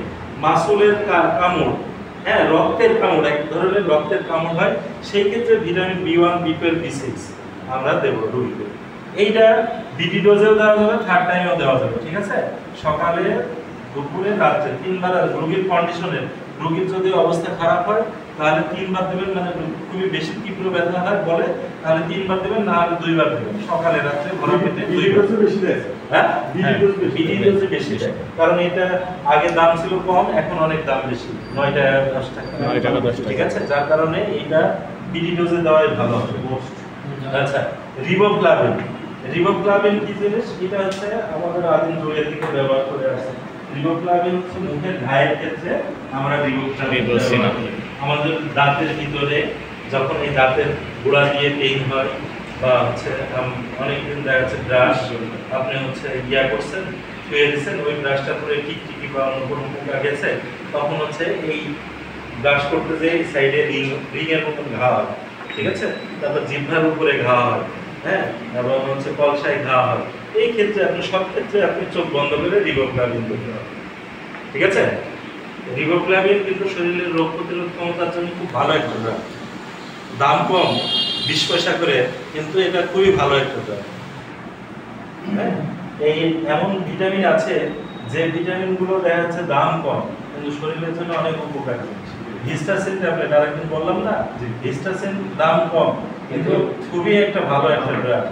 মাসলের কামড়, হ্যাঁ রক্তের কামড়, এক ধরনের রক্তের কামড় হয়, সেই ক্ষেত্রে ভিটামিন বি1, বি12, বি6 আমরা দেবো রোগীকে। এইটা বিডি ডোজেও দেওয়া যাবে, থার্ড টাইমেও দেওয়া যাবে। ঠিক আছে, সকালে, দুপুরে, রাত্রে 3 বার। রোগীর কন্ডিশনে, রোগীর যদি অবস্থা খারাপ হয় তাহলে 3 বার দেবেন, মানে খুবই বেশি তীব্র ব্যথা হয় বলে তাহলে 3 বার দেবেন, না হলে 2 বার দেবেন, সকালে রাত্রে ভরা পেটে 2 বার। বেশি দেয়। হ্যাঁ, বিডি ডোজে বেশি দেয়, কারণ এটা আগে দাম ছিল কম, এখন অনেক দাম বেশি, 9 টাকা 10 টাকা। 9 টাকা 10 টাকা। ঠিক আছে, যার কারণে এটা বিডি ডোজে দেওয়াই ভালো হবে। আচ্ছা, রিবোফ্লাভিন। রিবোফ্লাভিন কি জিনিস? এটা হচ্ছে আমাদের আদিম যুগের থেকে ব্যবহার করে আসছে। রিবোফ্লাভিন হচ্ছে মুখের ঘায়ের ক্ষেত্রে আমরা রিবোফ্লাভিন ব্যবহার করি। আমাদের দাঁতের ভিতরে যখন এই দাঁতের গোড়া দিয়ে পেইন হয়, বা হচ্ছে অনেকদিন দেখা যাচ্ছে ব্রাশ আপনি হচ্ছে করছেন, ছুঁয়ে দিচ্ছেন, ওই ব্রাশটা পরে টিকটিকি বা অন্য কোনো পোকা গেছে, তখন হচ্ছে এই ব্রাশ করতে যে সাইডে রিংয়ের মতন ঘা হয়। ঠিক আছে, তারপর জিহ্বার উপরে ঘা হয়, হ্যাঁ, এবং হচ্ছে কলসায় ঘা হয়। এই ক্ষেত্রে আপনি সব ক্ষেত্রে আপনি চোখ বন্ধ করে রিবোফ্লাভিন দিতে হবে। ঠিক আছে, রিবোফ্লাভিন কিন্তু শরীরের রোগ প্রতিরোধ ক্ষমতার জন্য খুব ভালো একটা ড্রাগ। দাম কম, 20 পয়সা করে, কিন্তু এটা খুবই ভালো একটা ড্রাগ। এই এমন ভিটামিন আছে যে ভিটামিনগুলো দেখা যাচ্ছে দাম কম কিন্তু শরীরের জন্য অনেক উপকারী। হিস্টাসিন ট্যাবলেট আরেকদিন বললাম না, যে হিস্টাসিন দাম কম কিন্তু খুবই একটা ভালো একটা ড্রাগ।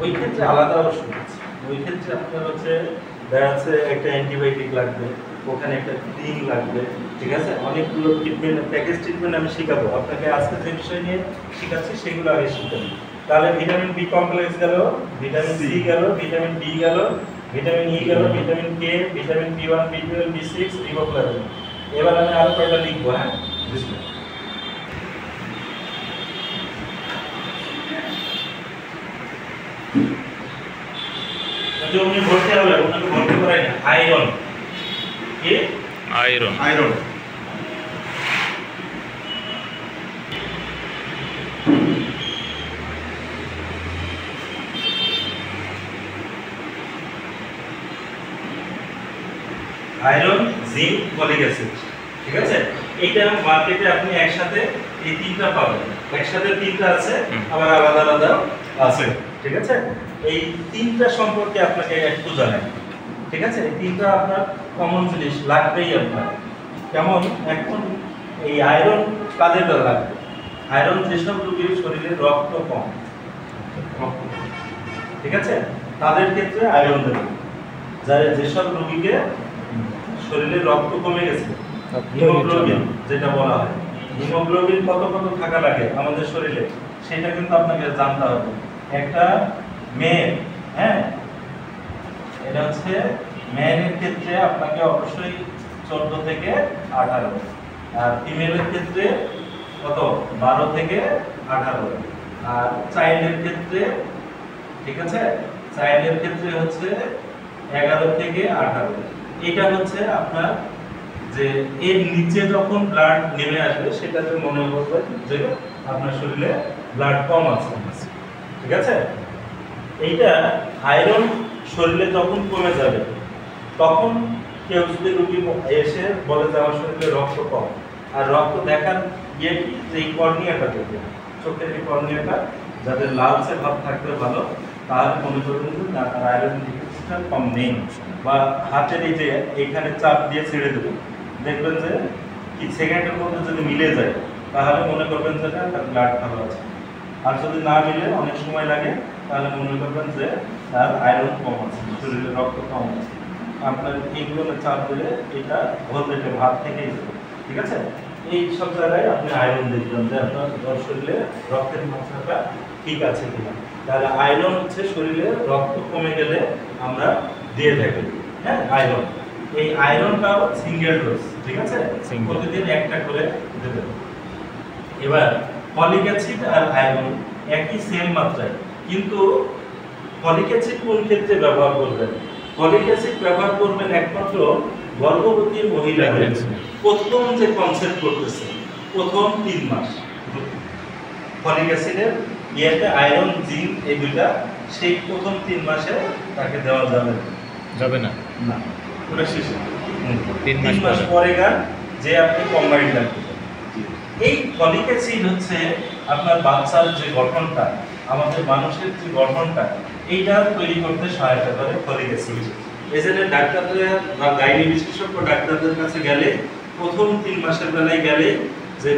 ওই ক্ষেত্রে আলাদা ওষুধ আছে, ওই ক্ষেত্রে আপনার হচ্ছে দেখা যাচ্ছে একটা অ্যান্টিবায়োটিক লাগবে, ওখানে একটা ক্রিম লাগবে। ঠিক আছে, অনেকগুলো ট্রিটমেন্ট, প্যাকেজ ট্রিটমেন্ট আমি শেখাবো আপনাকে। আজকে যে বিষয় নিয়ে শেখাচ্ছি সেগুলো আগে শিখবেন। তাহলে ভিটামিন বি কমপ্লেক্স গেল, ভিটামিন সি গেল, ভিটামিন ডি গেল, ভিটামিন ই গেল, vitamin K, vitamin B one, বি12, বি6, riboflavin. এবার আমি আরো কয়টা লিখবো। হ্যাঁ, উনি ভর্তি হবে, ওনাকে ভর্তি করাই না। আয়রন, কি iron, iron iron, zinc, folic acid. ঠিক আছে, এইটা মার্কেটে আপনি একসাথে এই তিনটা পাবেন, একসাথে তিনটা আছে, আবার আলাদা আলাদা আছে। ঠিক আছে, এই তিনটা সম্পর্কে আপনাকে একটু জানাই। ঠিক আছে, এই তিনটা আপনার কমন জিনিস লাগবেই আপনার। যেমন এখন এই আয়রন কাদের লাগবে? আয়রন যেসব রোগীর শরীরে রক্ত কম, ঠিক আছে, তাদের ক্ষেত্রে আয়রন দেবে। যেসব রোগীকে শরীরে রক্ত কমে গেছে, হিমোগ্লোবিন যেটা বলা হয়, হিমোগ্লোবিন কত কত থাকা লাগে আমাদের শরীরে সেটা কিন্তু আপনাকে জানতে হবে। একটা মেয়ে, হ্যাঁ, এটা হচ্ছে মেয়ের ক্ষেত্রে আপনাকে অবশ্যই 14 থেকে 18, আর ফিমেলের ক্ষেত্রে কত 12 থেকে 18, আর চাইল্ডের ক্ষেত্রে, ঠিক আছে, চাইল্ডের ক্ষেত্রে হচ্ছে 11 থেকে 18। এটা হচ্ছে আপনার যে এর নিচে যখন ব্লাড নেমে আসবে সেটাতে মনে করবেন যে আপনার শরীরে ব্লাড কম আছে। ঠিক আছে, এইটা আয়রন শরীরে যখন কমে যাবে তখন কেউ যদি রোগী এসে বলে যে আমার শরীরে রক্ত কম, আর রক্ত দেখার ইয়ে কি, যে এই কর্নিয়াটা দেখবে, চোখের এই কর্নিয়াটা যাদের লালচে ভাব থাকবে ভালো, তাহলে মনে করবেন যে না, তার আয়রন ডিফিসিয়েন্সিটা কম নেই। বা হাতের এই যে এইখানে চাপ দিয়ে ছেড়ে দেবেন, দেখবেন যে কি সেকেন্ডের মধ্যে যদি মিলে যায় তাহলে মনে করবেন যে তার ব্লাড ভালো আছে। আর যদি না মিলে অনেক সময় লাগে তাহলে মনে করবেন যে তার আয়রন কম আছে, শরীরে রক্ত কম আছে। আপনার এইগুলো চাপ দিলে এটা ভোল্টেজে ভাত থেকেই যাবে। ঠিক আছে, এই সব জায়গায় আপনি আয়রন দেখবেন যে আপনার শরীরে রক্তের মাত্রাটা ঠিক আছে কিনা। তাহলে আয়রন হচ্ছে শরীরে রক্ত কমে গেলে আমরা দিয়ে থাকি, হ্যাঁ আয়রন। এই আয়রনটাও সিঙ্গেল ডোজ, ঠিক আছে, প্রতিদিন একটা করে দেবেন। এবার ফলিক অ্যাসিড আর আয়রন একই সেম মাত্রায়, কিন্তু ফলিক অ্যাসিড কোন ক্ষেত্রে ব্যবহার করবেন? ফলিক অ্যাসিড ব্যবহার করবেন একমাত্র গর্ভবতী মহিলাদের প্রথম যে কনসেপ্ট করতেছে প্রথম 3 মাস ফলিক অ্যাসিডের ইয়েতে আয়রন জিঙ্ক এই দুইটা সেই প্রথম 3 মাসে তাকে দেওয়া যাবে না। ওটা শেষে 3 3 মাস পরে গান যে আপনি কম্বাইন্ড রাখবেন। এই ফলিক অ্যাসিড হচ্ছে আপনার বাচ্চার যে গঠনটা, আমাদের মানুষের যে গঠনটা, এইটা তৈরি করতে সহায়তা করে ফলিক অ্যাসিড। এজন্য ডাক্তারদের বা গাইনি বিশেষজ্ঞ ডাক্তারদের কাছে গেলে প্রথম 3 মাসের বেলায় গেলে যে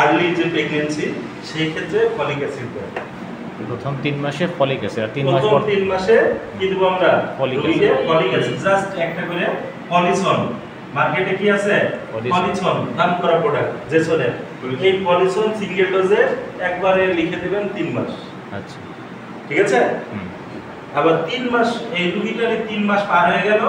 আর্লি যে প্রেগন্যান্সি সেই ক্ষেত্রে ফলিক অ্যাসিড দেয়। প্রথম 3 মাসে ফলিক অ্যাসিড আর 3 মাস প্রথম পর 3 মাসে কি দেব আমরা? ফলিক অ্যাসিড জাস্ট একটা করে পলিসন। মার্কেটে কি আছে? পলিসন নাম করা প্রোডাক্ট জেসনের। এই পলিসন সিঙ্গেল ডোজে একবারে লিখে দিবেন 3 মাস। আচ্ছা, ঠিক আছে। আবার 3 মাস এই রুগীটার 3 মাস পার হয়ে গেল,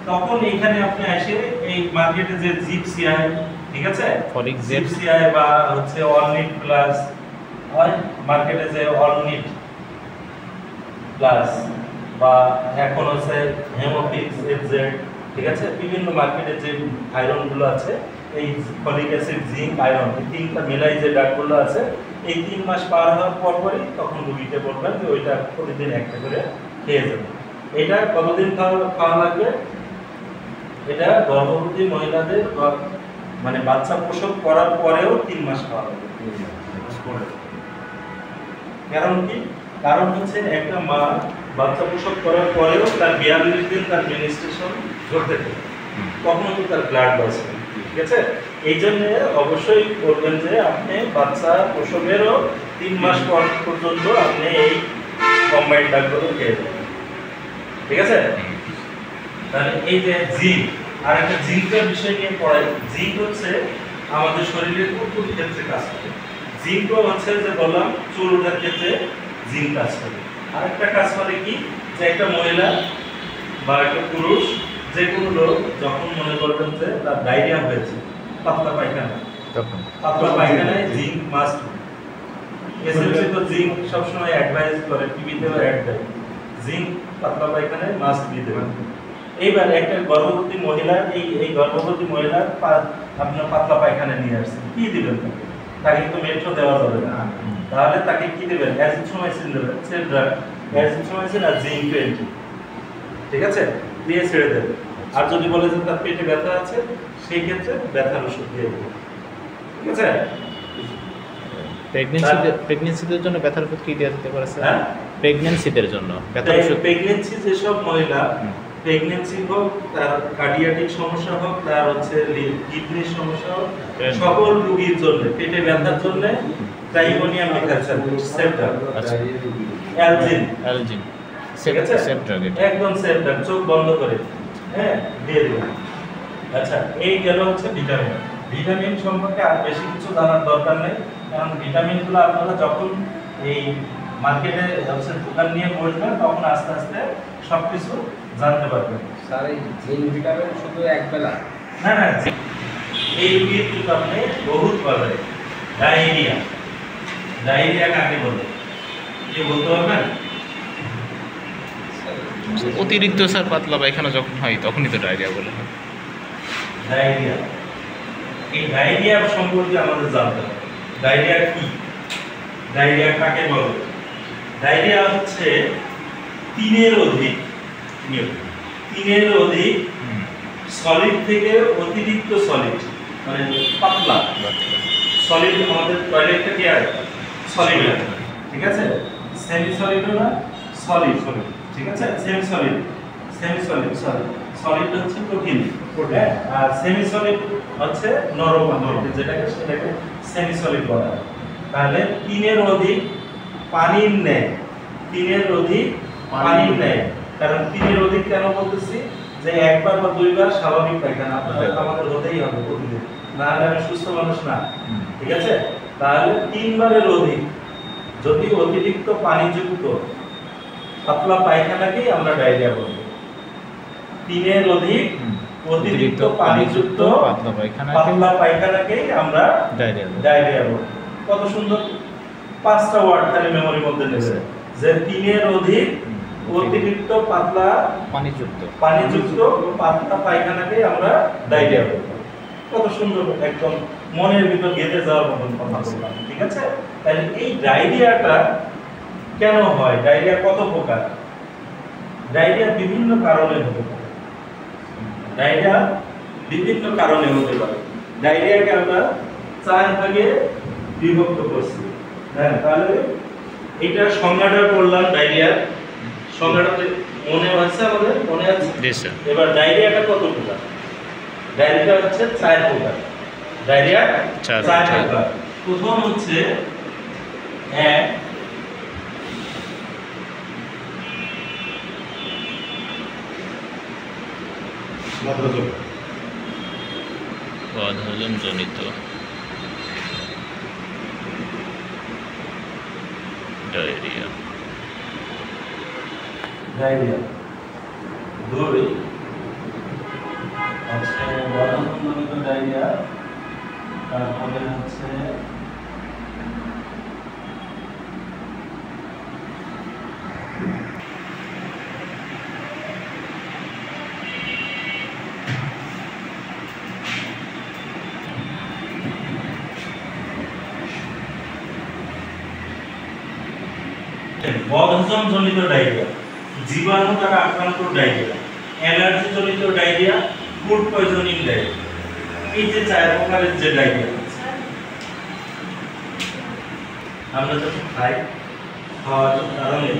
তখন এইখানে আপনি এসে এই মার্কেটে যে জিপসিআই, ঠিক আছে, ফলিক জিপসিআই বা হচ্ছে অলনিট প্লাস, আর মার্কেটে যে অলনিট প্লাস বা এখন হচ্ছে হেমোফিক্স এফজেড, ঠিক আছে, বিভিন্ন মার্কেটে যে আয়রনগুলো আছে, এই ফলিক অ্যাসিড জিঙ্ক আয়রন এই তিনটা মিলাই যে ডাকগুলো আছে, এই 3 মাস পার হওয়ার পরই তখন রুগীকে বলবেন যে ওইটা প্রতিদিন একটা করে খেয়ে যাবে। এটা কতদিন খাওয়া লাগবে? এটা গর্ভবতী মহিলাদের মানে বাচ্চা প্রসব করার পরেও 3 মাস খাওয়া লাগবে। কারণ কি? কারণ হচ্ছে একটা মা বাচ্চা প্রসব করার পরেও তার 42 দিন তার মেনস্ট্রুয়েশন ধরতে থাকে, তখন কিন্তু তার ব্লাড লস হয়, ঠিক আছে। এই জন্য অবশ্যই বলবেন যে আপনি বাচ্চা প্রসবেরও 3 মাস পর পর্যন্ত আপনি এই কম্বাইন্ড ডাকগুলো খেয়ে যাবেন, ঠিক আছে। তাহলে এই যে জিঙ্ক, আর একটা জিঙ্কের বিষয় নিয়ে পড়াই। জিঙ্ক হচ্ছে আমাদের শরীরের কোন ক্ষেত্রে কাজ করে? জিঙ্কও হচ্ছে যে বললাম চুল ওঠার ক্ষেত্রে জিঙ্ক কাজ করে। আরেকটা কাজ করে কি, যে একটা মহিলা বা একটা পুরুষ যে কোনো লোক যখন মনে করবেন যে তার ডায়রিয়া হয়েছে, পাতলা পায়খানা, তখন পাতলা পায়খানায় জিঙ্ক মাস্ট। এসএমসি তো জিঙ্ক সবসময় অ্যাডভাইস করে, টিভিতেও অ্যাড দেয়, জিঙ্ক পাতলা পায়খানায় মাস্ট বি দেবেন। এইবার একটা গর্ভবতী মহিলা, এই গর্ভবতী মহিলা আপনার পাতলা পায়খানা নিয়ে আসছে, কি দিবেন তাকে? তাকে তো মেট্রো দেওয়া যাবে না, তাহলে তাকে কি দেবেন? অ্যাজিথ্রোমাইসিন দেবেন, সেম ড্রাগ অ্যাজিথ্রোমাইসিন আর জিঙ্ক 20, ঠিক আছে, দিয়ে ছেড়ে দেবেন। আর যদি বলে যে তার পেটে ব্যথা আছে, সেই ক্ষেত্রে ব্যথার ওষুধ দিয়ে দেবেন, ঠিক আছে। প্রেগন্যান্সিদের জন্য ব্যথার ওষুধ কি দেওয়া যেতে পারে স্যার? হ্যাঁ, প্রেগন্যান্সিদের জন্য ব্যথার ওষুধ, প্রেগন্যান্সি যেসব মহিলা, প্রেগন্যান্সি হোক, তার কার্ডিয়াটিক সমস্যা হোক, তার হচ্ছে কিডনির সমস্যা হোক, সকল রোগীর জন্য পেটে ব্যথার জন্য ট্রাইগোনিয়াম মেথাইলসালফেট সেফ ড্রাগ, অ্যালজিন ঠিক আছে, সেফ ড্রাগ, একদম সেফ ড্রাগ, চোখ বন্ধ করে, হ্যাঁ, দিয়ে দিবেন। আচ্ছা, এই গেল হচ্ছে ভিটামিন। ভিটামিন সম্পর্কে আর বেশি কিছু জানার দরকার নেই, কারণ ভিটামিনগুলো আপনারা যখন এই মার্কেটে হচ্ছে দোকান নিয়ে বসবেন, তখন আস্তে আস্তে সবকিছু জানতে পারবেন। স্যার এই জিঙ্ক ভিটামিন শুধু একবেলা? না না, এই রোগীর কিন্তু আপনি বহুত পাবেন। ডায়রিয়া, ডায়রিয়া কাকে বলে কি বলতে পারবেন? অতিরিক্ত স্যার পাতলা পায়খানা যখন হয় তখনই তো ডায়রিয়া বলে হয়। ডায়রিয়া, এই ডায়রিয়া সম্পর্কে আমাদের জানতে হবে। ডায়রিয়া কি? ডায়রিয়া কাকে বলে? ডায়রিয়া হচ্ছে 3 এর অধিক সলিড থেকে অতিরিক্ত সলিড, মানে পাতলা সলিড। আমাদের টয়লেটটা কি আর সলিড, ঠিক আছে, সেমি সলিড না সলিড, ঠিক আছে, সেমি সলিড সলিড হচ্ছে কঠিন, আর সেমি সলিড হচ্ছে নরম, যেটাকে সেটাকে সেমি সলিড বলা হয়। তাহলে 3 এর অধিক পানির ন্যায়, 3 এর অধিক পানির ন্যায়। কারণ 3 এর অধিক কেন বলতেছি, যে একবার বা দুইবার স্বাভাবিক পায়খানা আমাদের হতেই হবে প্রতিদিন, নাহলে আমি সুস্থ মানুষ না, ঠিক আছে? তাহলে 3 বারের অধিক যদি অতিরিক্ত পানিযুক্ত পাতলা পায়খানাকেই আমরা ডায়রিয়া বলবো। 3 এর অধিক অতিরিক্ত পানিযুক্ত পাতলা পায়খানাকেই আমরা ডায়রিয়া বলবো। কত সুন্দর 5টা ওয়ার্ড খালি মেমোরির মধ্যে নেবে, যে 3 এর অধিক অতিরিক্ত পানিযুক্ত পাতলা পায়খানাকেই আমরা ডায়রিয়া বলবো। কত সুন্দর, একদম মনের ভিতর গেঁথে যাওয়ার মতন কথা বললাম, ঠিক আছে? তাহলে এই ডায়রিয়াটা কেন হয়? ডায়রিয়া কত প্রকার? ডায়রিয়া বিভিন্ন কারণে হতে পারে। ডায়রিয়াকে আমরা 4 ভাগে বিভক্ত করছি। হ্যাঁ, তাহলে এটা সংজ্ঞাটা করলাম। ডায়রিয়া সংজ্ঞাটা মনে আছে আমাদের? মনে আছে? এবার ডায়রিয়াটা কত প্রকার? ডায়রিয়া হচ্ছে 4 প্রকার। ডায়রিয়া 4 প্রকার। প্রথম হচ্ছে বদহজম জনিত ডায়রিয়া। 2 হচ্ছে বদহজমজনিত ডায়রিয়া। তারপরে হচ্ছে বদহজম জনিত ডায়রিয়া, জীবাণু দ্বারা আক্রান্ত ডায়রিয়া, অ্যালার্জি জনিত ডায়রিয়া, ফুড পয়জনিং ডায়রিয়া। এই যে 4 প্রকারের যে ডায়রিয়া আমরা যখন খাই, খাওয়ার কারণে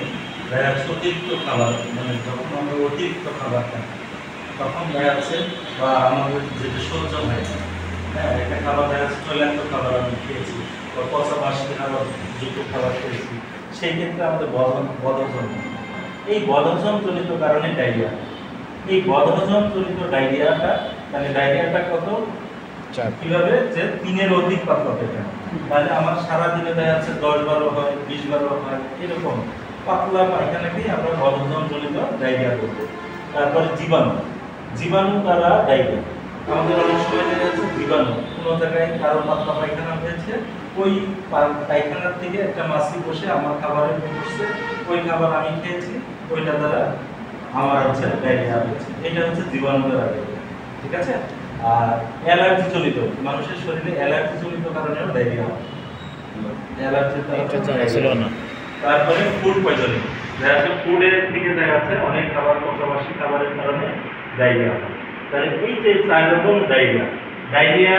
অতিরিক্ত খাবার, মানে যখন আমরা অতিরিক্ত খাবার খাই তখন দেখা যাচ্ছে, বা আমাদের যেটা সহ্য হয় না, হ্যাঁ, একটা খাবার দেখা যাচ্ছে তৈলাক্ত খাবার আমি খেয়েছি, বা পচা বাসি খাবার যুক্ত খাবার খেয়েছি, সেই ক্ষেত্রে আমাদের বদহজম। এই বদহজম জনিত কারণে ডায়রিয়া। এই বদহজম জনিত ডায়রিয়াটা, তাহলে ডায়রিয়াটা কত? কিভাবে? যে 3 এর অধিক পাতলা পায়খানা। তাহলে আমার সারা দিনে দেখা যাচ্ছে 10-12 হয়, 20-12 হয়, এরকম পাতলা পায়খানাকেই আমরা বদহজম জনিত ডায়রিয়া বলবো। তারপরে জীবাণু দ্বারা ডায়রিয়া। আমাদের অনেক সময় দেখা যাচ্ছে জীবাণু কোনো জায়গায় কারো পাতলা পায়খানা হয়েছে, ওই পায়খানার থেকে একটা মাছি বসে আমার খাবারে বসছে, ওই খাবার আমি খেয়েছি, ওইটা দ্বারা আমার হচ্ছে ডায়রিয়া হয়েছে। এটা হচ্ছে জীবাণু দ্বারা ডায়রিয়া, ঠিক আছে? আর অ্যালার্জি জনিত, মানুষের শরীরে অ্যালার্জি জনিত কারণেও ডায়রিয়া হয়। তারপরে ফুড পয়জনিং, ফুডের দিকে দেখা যাচ্ছে অনেক খাবার, পচাবাসি খাবারের কারণে ডায়রিয়া হয়। তাহলে এই যে 4 রকম ডায়রিয়া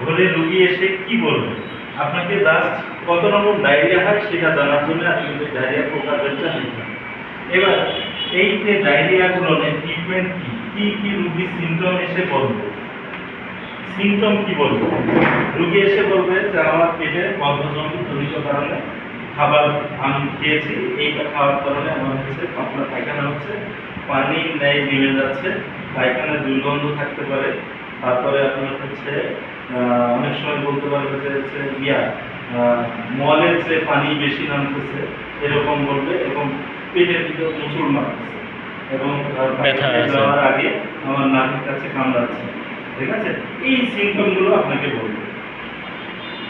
হলে রোগী এসে কি বলবে? আপনাকে জাস্ট কত রকম ডায়রিয়া হয় সেটা জানার জন্য আপনি কিন্তু ডায়রিয়া প্রকারভেদটা লিখবেন। এবার এই যে ডায়রিয়াগুলোর ট্রিটমেন্ট কি রোগী সিমটম এসে বলবে? সিমটম কি বলবে? রোগী এসে বলবে যে আমার পেটে বদহজম জনিত কারণে খাবার আমি খেয়েছি, এইটা খাওয়ার কারণে আমার হচ্ছে পাতলা পায়খানা হচ্ছে, পানি নেই নেমে যাচ্ছে, পায়খানায় দুর্গন্ধ থাকতে পারে। তারপরে আপনার হচ্ছে অনেক সময় বলতে পারবে যে মলের যে পানি বেশি নামতেছে, এরকম বলবে, এবং পেটের ভিতর মুচুর মারতেছে, এবং যাওয়ার আগে আমার নাকের কাছে কামড়াচ্ছে, ঠিক আছে? এই সিমটমগুলো আপনাকে বলবে,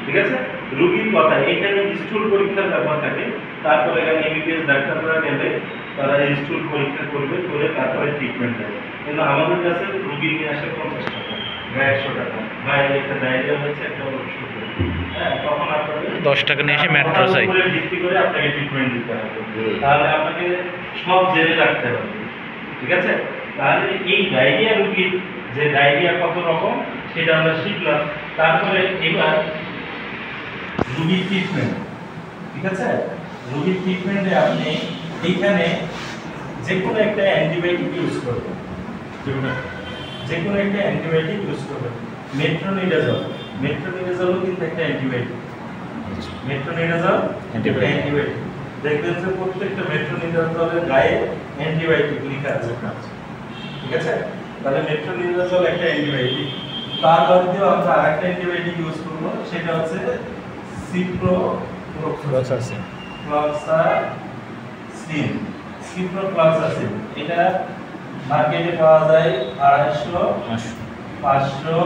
ঠিক আছে? রোগীর কথা, এখানে স্টুল পরীক্ষার ব্যাপার থাকে। তারপরে এখানে এমবিবিএস ডাক্তাররা গেলে তারা স্টুল পরীক্ষা করবে, করে তারপরে ট্রিটমেন্ট দেবে। কিন্তু আমাদের কাছে রোগী নিয়ে আসে 50 টাকা, 150 টাকা, বা একটা ডায়রিয়া হয়েছে, একটা ওষুধ, হ্যাঁ, তখন আপনাদের 10 টাকা নিয়ে এসে মেট্রো চাই, ভিত্তি করে আপনাকে ট্রিটমেন্ট দিতে হবে। তাহলে আপনাকে সব জেনে রাখতে হবে, ঠিক আছে? তাহলে এই ডায়রিয়া রোগীর যে ডায়রিয়া কত রকম সেটা আমরা শিখলাম। তারপরে এবার রোগীর ট্রিটমেন্ট, ঠিক আছে? রোগীর ট্রিটমেন্টে আপনি এইখানে যে কোনো একটা অ্যান্টিবায়োটিক ইউজ করবেন, যে কোনো একটা অ্যান্টিবায়োটিক ইউজ করবেন। মেট্রোনিডাজলও কিন্তু একটা অ্যান্টিবায়োটিক। মেট্রোনিডাজল অ্যান্টিবায়োটিক, দেখবেন যে প্রত্যেকটা মেট্রোনিডাজলের গায়ে অ্যান্টিবায়োটিক লেখা আছে, ঠিক আছে? তাহলে মেট্রোনিডাজল একটা অ্যান্টিবায়োটিক। তার বাদেও আমরা আরেকটা অ্যান্টিবায়োটিক ইউজ করব, সেটা হচ্ছে সিপ্রোফ্লক্সাসিন। সিপ্রোফ্লক্সাসিন এটা মার্কেটে পাওয়া যায় 250, 500,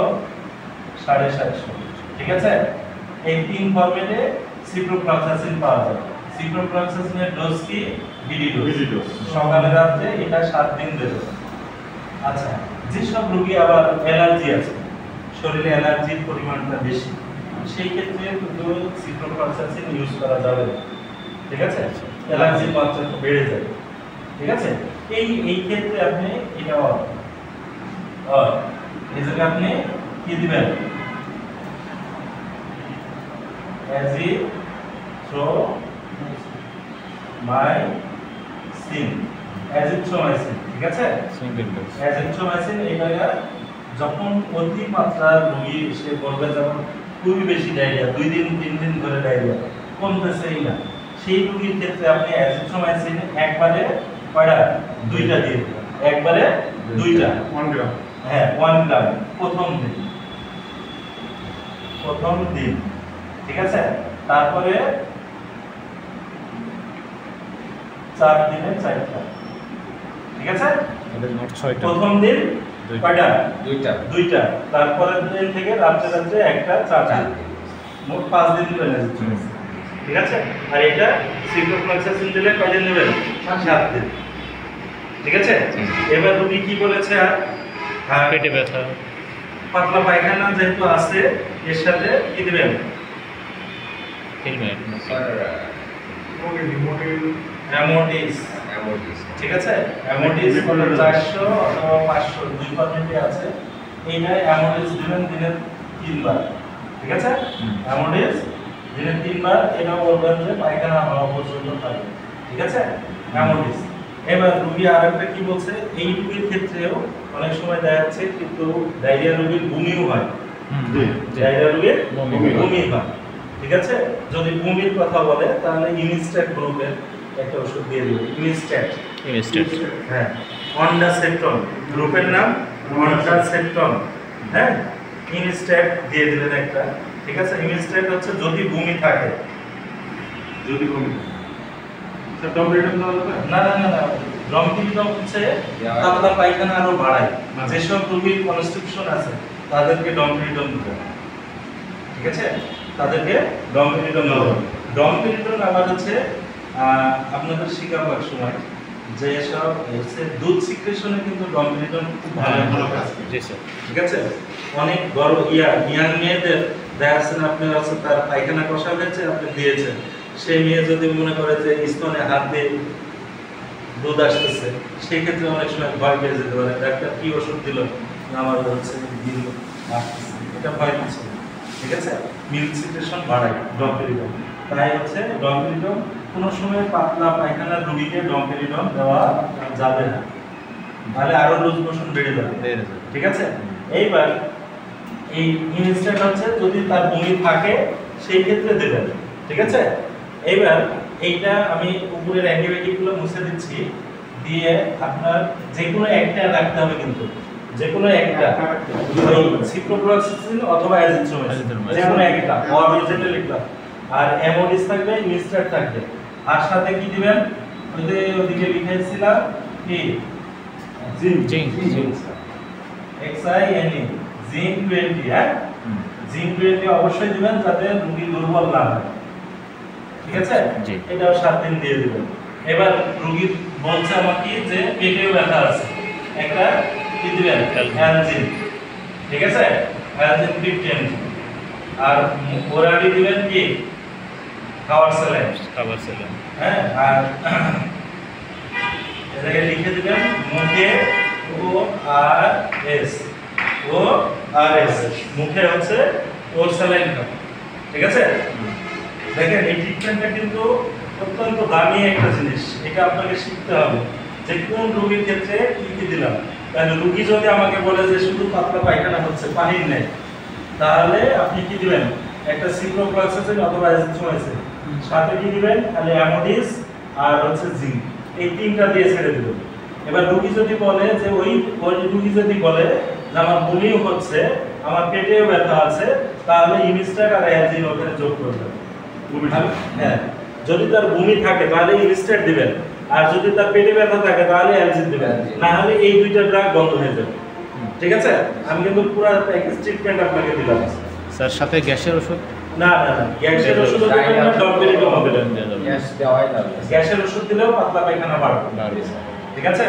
750, ঠিক আছে? এই তিন ফরম্যাটে সিপ্রোফ্লক্সাসিন পাওয়া যায়। সিপ্রোফ্লক্সাসিনের ডোজ কি? বিডি ডোজ, সকালে রাতে, এটা 7 দিন দেবে। আচ্ছা, যেসব রোগী আবার অ্যালার্জি আছে, শরীরে অ্যালার্জির পরিমাণটা বেশি, সেই ক্ষেত্রে কিন্তু সিপ্রোফ্লক্সাসিন ইউজ করা যাবে না, ঠিক আছে? অ্যালার্জির মাত্রাটা বেড়ে যাবে, ঠিক আছে? এই ক্ষেত্রে আপনি এটা এই জায়গায় আপনি কি দিবেন? অ্যাজিথ্রোমাইসিন, ঠিক আছে? অ্যাজিথ্রোমাইসিন এটা যখন অতিমাত্রা রোগী সে বলবে, যখন খুবই বেশি ডায়রিয়া, 2 দিন 3 দিন ধরে ডায়রিয়া কমতেছেই না, সেই রোগীর ক্ষেত্রে আপনি অ্যাজিথ্রোমাইসিন একবারে কয়টা? 2টা দিয়ে দিবেন। একবারে 2টা, 1 গ্রাম। হ্যাঁ 1 গ্রাম প্রথম দিন, ঠিক আছে? তারপরে 4 দিনে 4টা, ঠিক আছে? প্রথম দিন কয়টা? 2টা। তারপরের দিন থেকে রাত্রে 1টা, 4টা, মোট 5 দিন দিবেন, ঠিক আছে? আর এটা সিপ্রোফ্লক্সাসিন দিলে কয়দিন দিবেন? 7 দিন, ঠিক আছে? এবার রোগী কি বলেছে? পেটে ব্যথা, পাতলা পায়খানা যেহেতু আছে, এর সাথে কি দিবেন? অ্যামোডিস, ঠিক আছে? অ্যামোডিস 400 অথবা 500 দুই ফরম্যাটে আছে। এইটা অ্যামোডিস দিবেন দিনে 3 বার, ঠিক আছে? অ্যামোডিস দিনে 3 বার, এটা বলবেন যে পায়খানা হওয়া পর্যন্ত থাকে, ঠিক আছে? অ্যামোডিস। এবার রোগী আরেকটা কি বলছে, এই রোগীর ক্ষেত্রেও অনেক সময় দেখা যাচ্ছে কিন্তু ডায়রিয়া রোগীর বমিও হয়, ডায়রিয়া রোগীর বমি হয়, ঠিক আছে? যদি বমির কথা বলে তাহলে ইনস্ট্যাট গ্রুপের একটা ওষুধ দিয়ে দিবে, ইনস্ট্যাট, হ্যাঁ, অন্ডাসেপ্টন, গ্রুপের নাম অন্ডাসেপ্টন, হ্যাঁ, ইনস্ট্যাট দিয়ে দিলেন একটা, ঠিক আছে? ইনস্ট্যাট হচ্ছে যদি বমি থাকে, যদি কমে স্যার ডমরেটম দাও না, ডমপিলিটম হচ্ছে পাতলা পায়খানা আরো বাড়ায়, যেসব রোগীর কনস্টিটিউশন আছে তাদেরকে ডমপিলিটম দিতে হবে, ঠিক আছে? তাদেরকে ডমপিলিটম দেওয়া হবে। ডমপিলিটম আবার হচ্ছে আপনাদের শিখাবো এক সময়, যে সব হচ্ছে দুধ সিক্রেশনে কিন্তু ডমপিলিটম খুব ভালো কাজ করে, ঠিক আছে? অনেক বড় ইয়াং মেয়েদের দেখা যাচ্ছে না, আপনার হচ্ছে তার পায়খানা কষা হয়েছে, আপনি দিয়েছেন, সেই মেয়ে যদি মনে করে যে স্তনে হাত দিয়ে দুধ আসতেছে, সেই ক্ষেত্রে অনেক সময় ভয় পেয়ে যেতে পারে, ডাক্তার কি ওষুধ দিল, আমার হচ্ছে দিল আসতেছে, এটা ভয় পাচ্ছে, ঠিক আছে? মিল্ক সিক্রেশন বাড়ায় ডমপিলিটম। তাই হচ্ছে ডমপিলিটম কোনো সময় পাতলা পায়খানার রোগীকে ডমপিলিটম দেওয়া যাবে না, তাহলে আরো লুজ মোশন বেড়ে যাবে, ঠিক আছে? এইবার এই ইনস্ট্যান্ট হচ্ছে যদি তার বমি থাকে সেই ক্ষেত্রে দেবেন, ঠিক আছে? এইবার এইটা আমি উপরের অ্যান্টিবায়োটিকগুলো মুছে দিচ্ছি, দিয়ে আপনার যে কোনো একটা রাখতে হবে, কিন্তু যে কোনো একটা, ওই সিপ্রোফ্লক্সাসিন অথবা অ্যাজিথ্রোমাইসিন, যে কোনো একটা, অরিজিনাল লিখলাম, আর অ্যামোডিস থাকবে, ইনস্ট্যান্ট থাকবে, আর সাথে কি দিবেন? ওদিকে লিখেছিলাম কি? জিঙ্ক, XINE, জিঙ্ক 20, হ্যাঁ, জিঙ্ক 20 অবশ্যই দিবেন যাতে রোগী দুর্বল না হয়, ঠিক আছে? এটাও 7 দিন দিয়ে দিবেন। এবার রোগী বলছে আমাকে যে পেটেও ব্যথা আছে, একটা কি দিবেন? অ্যালজিন, ঠিক আছে? অ্যালজিন 50 mg, আর ওরালি দিবেন কি? খাবার স্যালাইন, হ্যাঁ, আর এটাকে লিখে দিবেন মুখে ORS, মুখে হচ্ছে ওর স্যালাইন খাবে, ঠিক আছে? দেখেন এই ট্রিটমেন্টটা কিন্তু অত্যন্ত দামি একটা জিনিস, এটা আপনাকে শিখতে হবে যে কোন রোগীর ক্ষেত্রে কি দিলাম। তাহলে রোগী যদি আমাকে বলে যে শুধু পাতলা পায়খানা হচ্ছে, পানির নেই, তাহলে আপনি কি দিবেন? একটা সিপ্রোফ্লক্সাসিন অথবা অ্যাজিথ্রোমাইসিন, সাথে কি দিবেন? তাহলে অ্যামোডিস আর হচ্ছে জিঙ্ক, এই 3টা দিয়ে ছেড়ে দিবেন। এবার রোগী যদি বলে যে ওই রোগী যদি বলে যে আমার বমিও হচ্ছে, আমার পেটেও ব্যথা আছে, তাহলে ইমিস্টার আর অ্যালজিন ওখানে যোগ করবেন। হ্যাঁ, যদি তার বমি থাকে তাহলে ইমিস্টার দিবেন, আর যদি তার পেটে ব্যথা থাকে তাহলে অ্যালজিন দিবেন, না হলে এই দুইটা ড্রাগ বন্ধ হয়ে যাবে। ঠিক আছে, আমি কিন্তু পুরো প্যাকেজ ট্রিটমেন্ট আপনাকে দিলাম স্যার। সাথে গ্যাসের ওষুধ? না না না, গ্যাসের ওষুধ দিবেন না, ডমপেরিডম দিবেন। গ্যাস দেওয়াই যাবে। গ্যাসের ওষুধ দিলেও পাতলা পায়খানা বাড়বে। ঠিক আছে,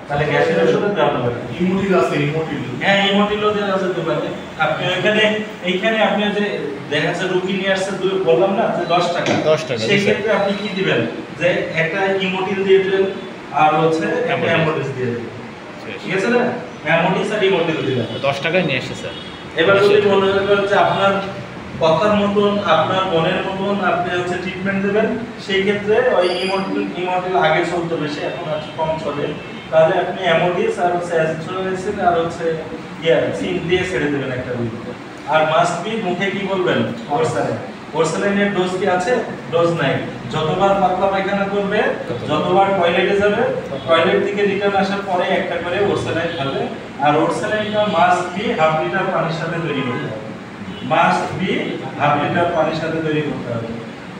তাহলে গ্যাসের ওষুধ দেওয়া হবে। ইমোটিল আছে, ইমোটিল। হ্যাঁ, ইমোটিলও দেওয়া আছে দোকানে। আপনি এইখানে আপনি যে দেখা যাচ্ছে রুগী নিয়ে আসছে, বললাম না যে 10 টাকা, 10 টাকা, সেই ক্ষেত্রে আপনি কি দিবেন, যে একটা ইমোটিল দিয়ে দিবেন আর হচ্ছে একটা অ্যামোডিস দিয়ে দিবেন। ঠিক আছে না, অ্যামোডিস আর ইমোটিল দিবেন। 10 টাকায় নিয়ে আসে স্যার। এবার যদি মনে করেন যে আপনার কথার মতন, আপনার মনের মতন আপনি হচ্ছে ট্রিটমেন্ট দেবেন, সেই ক্ষেত্রে ওই ইমোটিল আগে চলতো বেশি, এখন আছে কম চলে, তাহলে আপনি অ্যামোডিস আর হচ্ছে অ্যাজিথ্রোমাইসিন আর হচ্ছে জিঙ্ক দিয়ে ছেড়ে দেবেন একটা রুগীকে। আর মাস্ট বি মুখে কি বলবেন, ওরসালাইন। ওরসালাইনের ডোজ কি আছে? ডোজ নাই। যতবার পাতলা পায়খানা করবে, যতবার টয়লেটে যাবে, টয়লেট থেকে রিটার্ন আসার পরে একটা করে ওরসালাইন খাবে। আর ওরসালাইনটা মাস্ট বি হাফ লিটার পানির সাথে তৈরি করতে হবে। মাস্ট বি হাফ লিটার পানির সাথে তৈরি করতে হবে।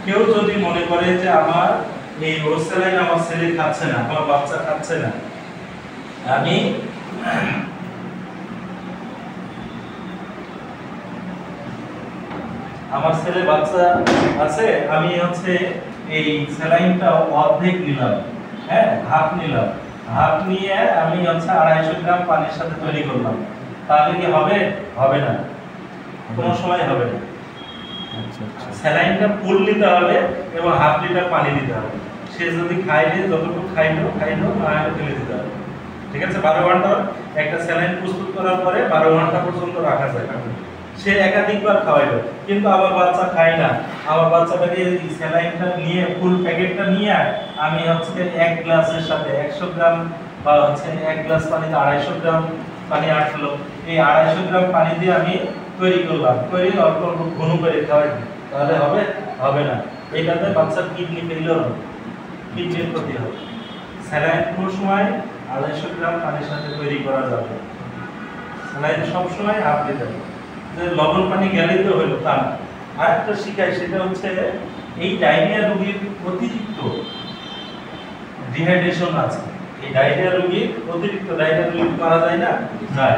কেউ যদি মনে করে যে আমার এই ওরসালাইন আমার ছেলে খাচ্ছে না, আমার বাচ্চা খাচ্ছে না, আমি আমার ছেলে বাচ্চা আছে, আমি হচ্ছে এই স্যালাইনটা অর্ধেক নিলাম, হ্যাঁ হাফ নিলাম, হাফ নিয়ে আমি হচ্ছে 250 গ্রাম পানির সাথে তৈরি করলাম, তাহলে কি হবে? হবে না, কোনো সময় হবে না। স্যালাইনটা ফুল নিতে হবে এবং হাফ লিটার পানি দিতে হবে। সে যদি খাইলে যতটুকু খাইলো না হলে ফেলে দিতে হবে। ঠিক আছে, 12 ঘন্টা একটা স্যালাইন প্রস্তুত করার পরে 12 ঘন্টা পর্যন্ত রাখা যায়। সে একাধিকবার খাওয়াইলো, কিন্তু আমার বাচ্চা খায় না, আমার বাচ্চাটাকে এই স্যালাইনটা নিয়ে ফুল প্যাকেটটা নিয়ে আমি হচ্ছে এক গ্লাসের সাথে 100 গ্রাম বা হচ্ছে এক গ্লাস পানিতে 250 গ্রাম পানি আসলো, এই 250 গ্রাম পানি দিয়ে আমি তৈরি করলাম, তৈরি অল্প অল্প ঘন করে খাওয়াই, তাহলে হবে? হবে না। এটাতে বাচ্চার কিডনি ফেলিওর হবে, কিডনির ক্ষতি হবে। স্যালাইন কোনো সময় 250 গ্রাম পানির সাথে তৈরি করা যাবে, স্যালাইন সবসময় হাফ লিটার। যে লবণ পানি গেলেই তো হলো তা না। আর একটা শিখাই, সেটা হচ্ছে এই ডায়রিয়া রোগীর অতিরিক্ত ডিহাইড্রেশন আছে। এই ডায়রিয়া রোগীর অতিরিক্ত ডায়রিয়া রোগী করা যায় না, যায়।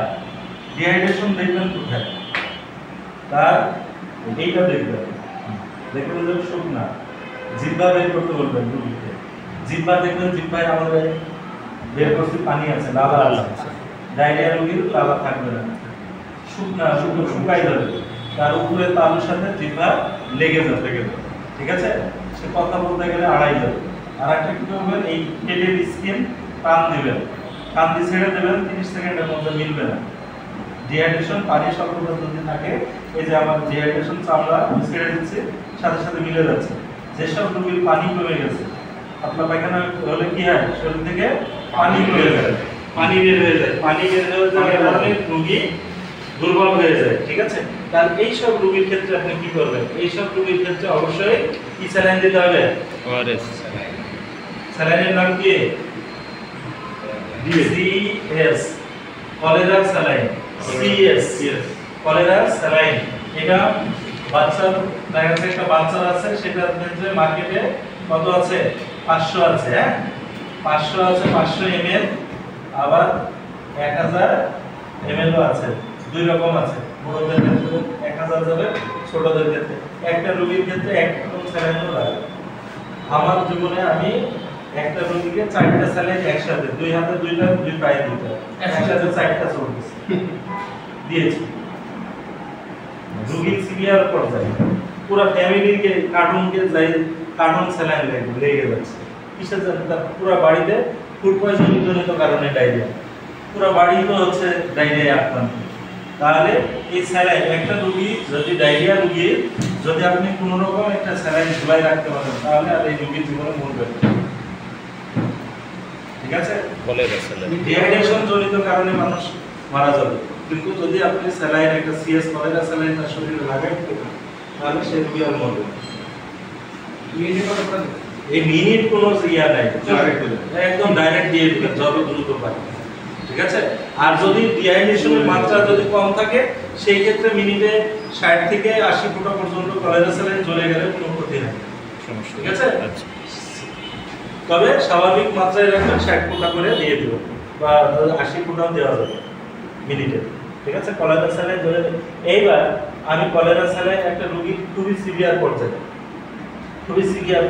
ডিহাইড্রেশন দেখবেন কোথায়, তার এইটা দেখবেন, দেখবেন যে শুকনা জিহ্বা বের করতে বলবেন রোগীকে, জিহ্বা দেখবেন জিহ্বায় আমাদের বের করতে পানি আছে, লালা আছে। ডায়রিয়া রোগীর লালা থাকবে না, শুকনা শুকাই যাবে, তার উপরে তালুর সাথে জিহ্বা লেগে যাবে। ঠিক আছে, সে কথা বলতে গেলে আড়াই যাবে। আর একটা কি করবেন, এই পেটের স্কিন টান দিবেন, টান দিয়ে ছেড়ে দেবেন, 30 সেকেন্ডের মধ্যে মিলবে না। ডিহাইড্রেশন পানি স্বল্পতা যদি থাকে, এই যে আমার ডিহাইড্রেশন চামড়া আমি ছেড়ে দিচ্ছি, সাথে সাথে মিলে যাচ্ছে। যেসব রোগীর পানি কমে গেছে, আপনার পায়খানা হলে কি হয়, শরীর থেকে পানি কমে যায়, পানি বের হয়ে যায়, পানি বের হয়ে যাওয়ার কারণে রোগী দুর্বল হয়ে যায়। ঠিক আছে, তাহলে এইসব রোগীর ক্ষেত্রে আপনি কি করবেন? এইসব রোগীর ক্ষেত্রে অবশ্যই কি স্যালাইন দিতে হবে? ওআরএস। স্যালাইনের নাম কি? CS, cholera saline. CS, cholera saline. এটা বাচ্চার, দেখা যাচ্ছে একটা বাচ্চার আছে, সেটার ক্ষেত্রে মার্কেটে কত আছে? 500 আছে। হ্যাঁ, 500 আছে, 500 ml, আবার 1000 ml ও আছে। দুই রকম আছে, বড়দের ক্ষেত্রে 1000 যাবে, ছোটদের ক্ষেত্রে। একটা রোগীর ক্ষেত্রে এক রকম স্যালাইনও লাগে। আমার জীবনে আমি একটা রোগীকে 4টা স্যালাইন একসাথে, দুই হাতে দুইটা, দুই পায়ে দুইটা, একসাথে 4টা চলছে দিয়েছি। রোগীর সিভিয়ার পর্যায়ে পুরো ফ্যামিলিকে কার্টুনকে যাই, কার্টুন স্যালাইন লেগে যাচ্ছে। কিসের জন্য? তার পুরো বাড়িতে ফুড পয়জনিং জনিত কারণে ডায়রিয়া, পুরো বাড়ি তো হচ্ছে ডায়রিয়ায় আক্রান্ত। তাহলে এই স্যালাইন, একটা রোগী যদি ডায়রিয়া রোগীর যদি আপনি কোনো রকম একটা স্যালাইন ঝুলাই রাখতে পারেন, তাহলে আর এই রোগীর জীবনে মরবে না। ঠিক আছে, কলেরা স্যালাইন। ডিহাইড্রেশন জনিত কারণে মানুষ মারা যাবে, কিন্তু যদি আপনি স্যালাইন একটা সিএস কলেরা স্যালাইন তার শরীরে লাগাইতে পারেন, তাহলে সেই রোগী আর মরবে না। এই মিনিট কোনো ইয়া নাই, একদম ডাইরেক্ট দিয়ে দিবেন যত দ্রুত পারে। ঠিক আছে, আর যদি ডিহাইড্রেশনের মাত্রা যদি কম থাকে, সেই ক্ষেত্রে মিনিটে 60 থেকে 80 ফোঁটা পর্যন্ত কলেরা স্যালাইন জ্বলে গেলে কোনো ক্ষতি হয় না। সমস্যা ঠিক আছে? আচ্ছা তবে স্বাভাবিক মাত্রায় রাখবেন, 60 ফোঁটা করে দিয়ে দেবেন বা 80 ফোঁটাও দেওয়া যাবে মিনিটে। ঠিক আছে, কলেরা স্যালাইন জ্বলে। এইবার আমি কলেরা স্যালাইন একটা রোগী খুবই সিভিয়ার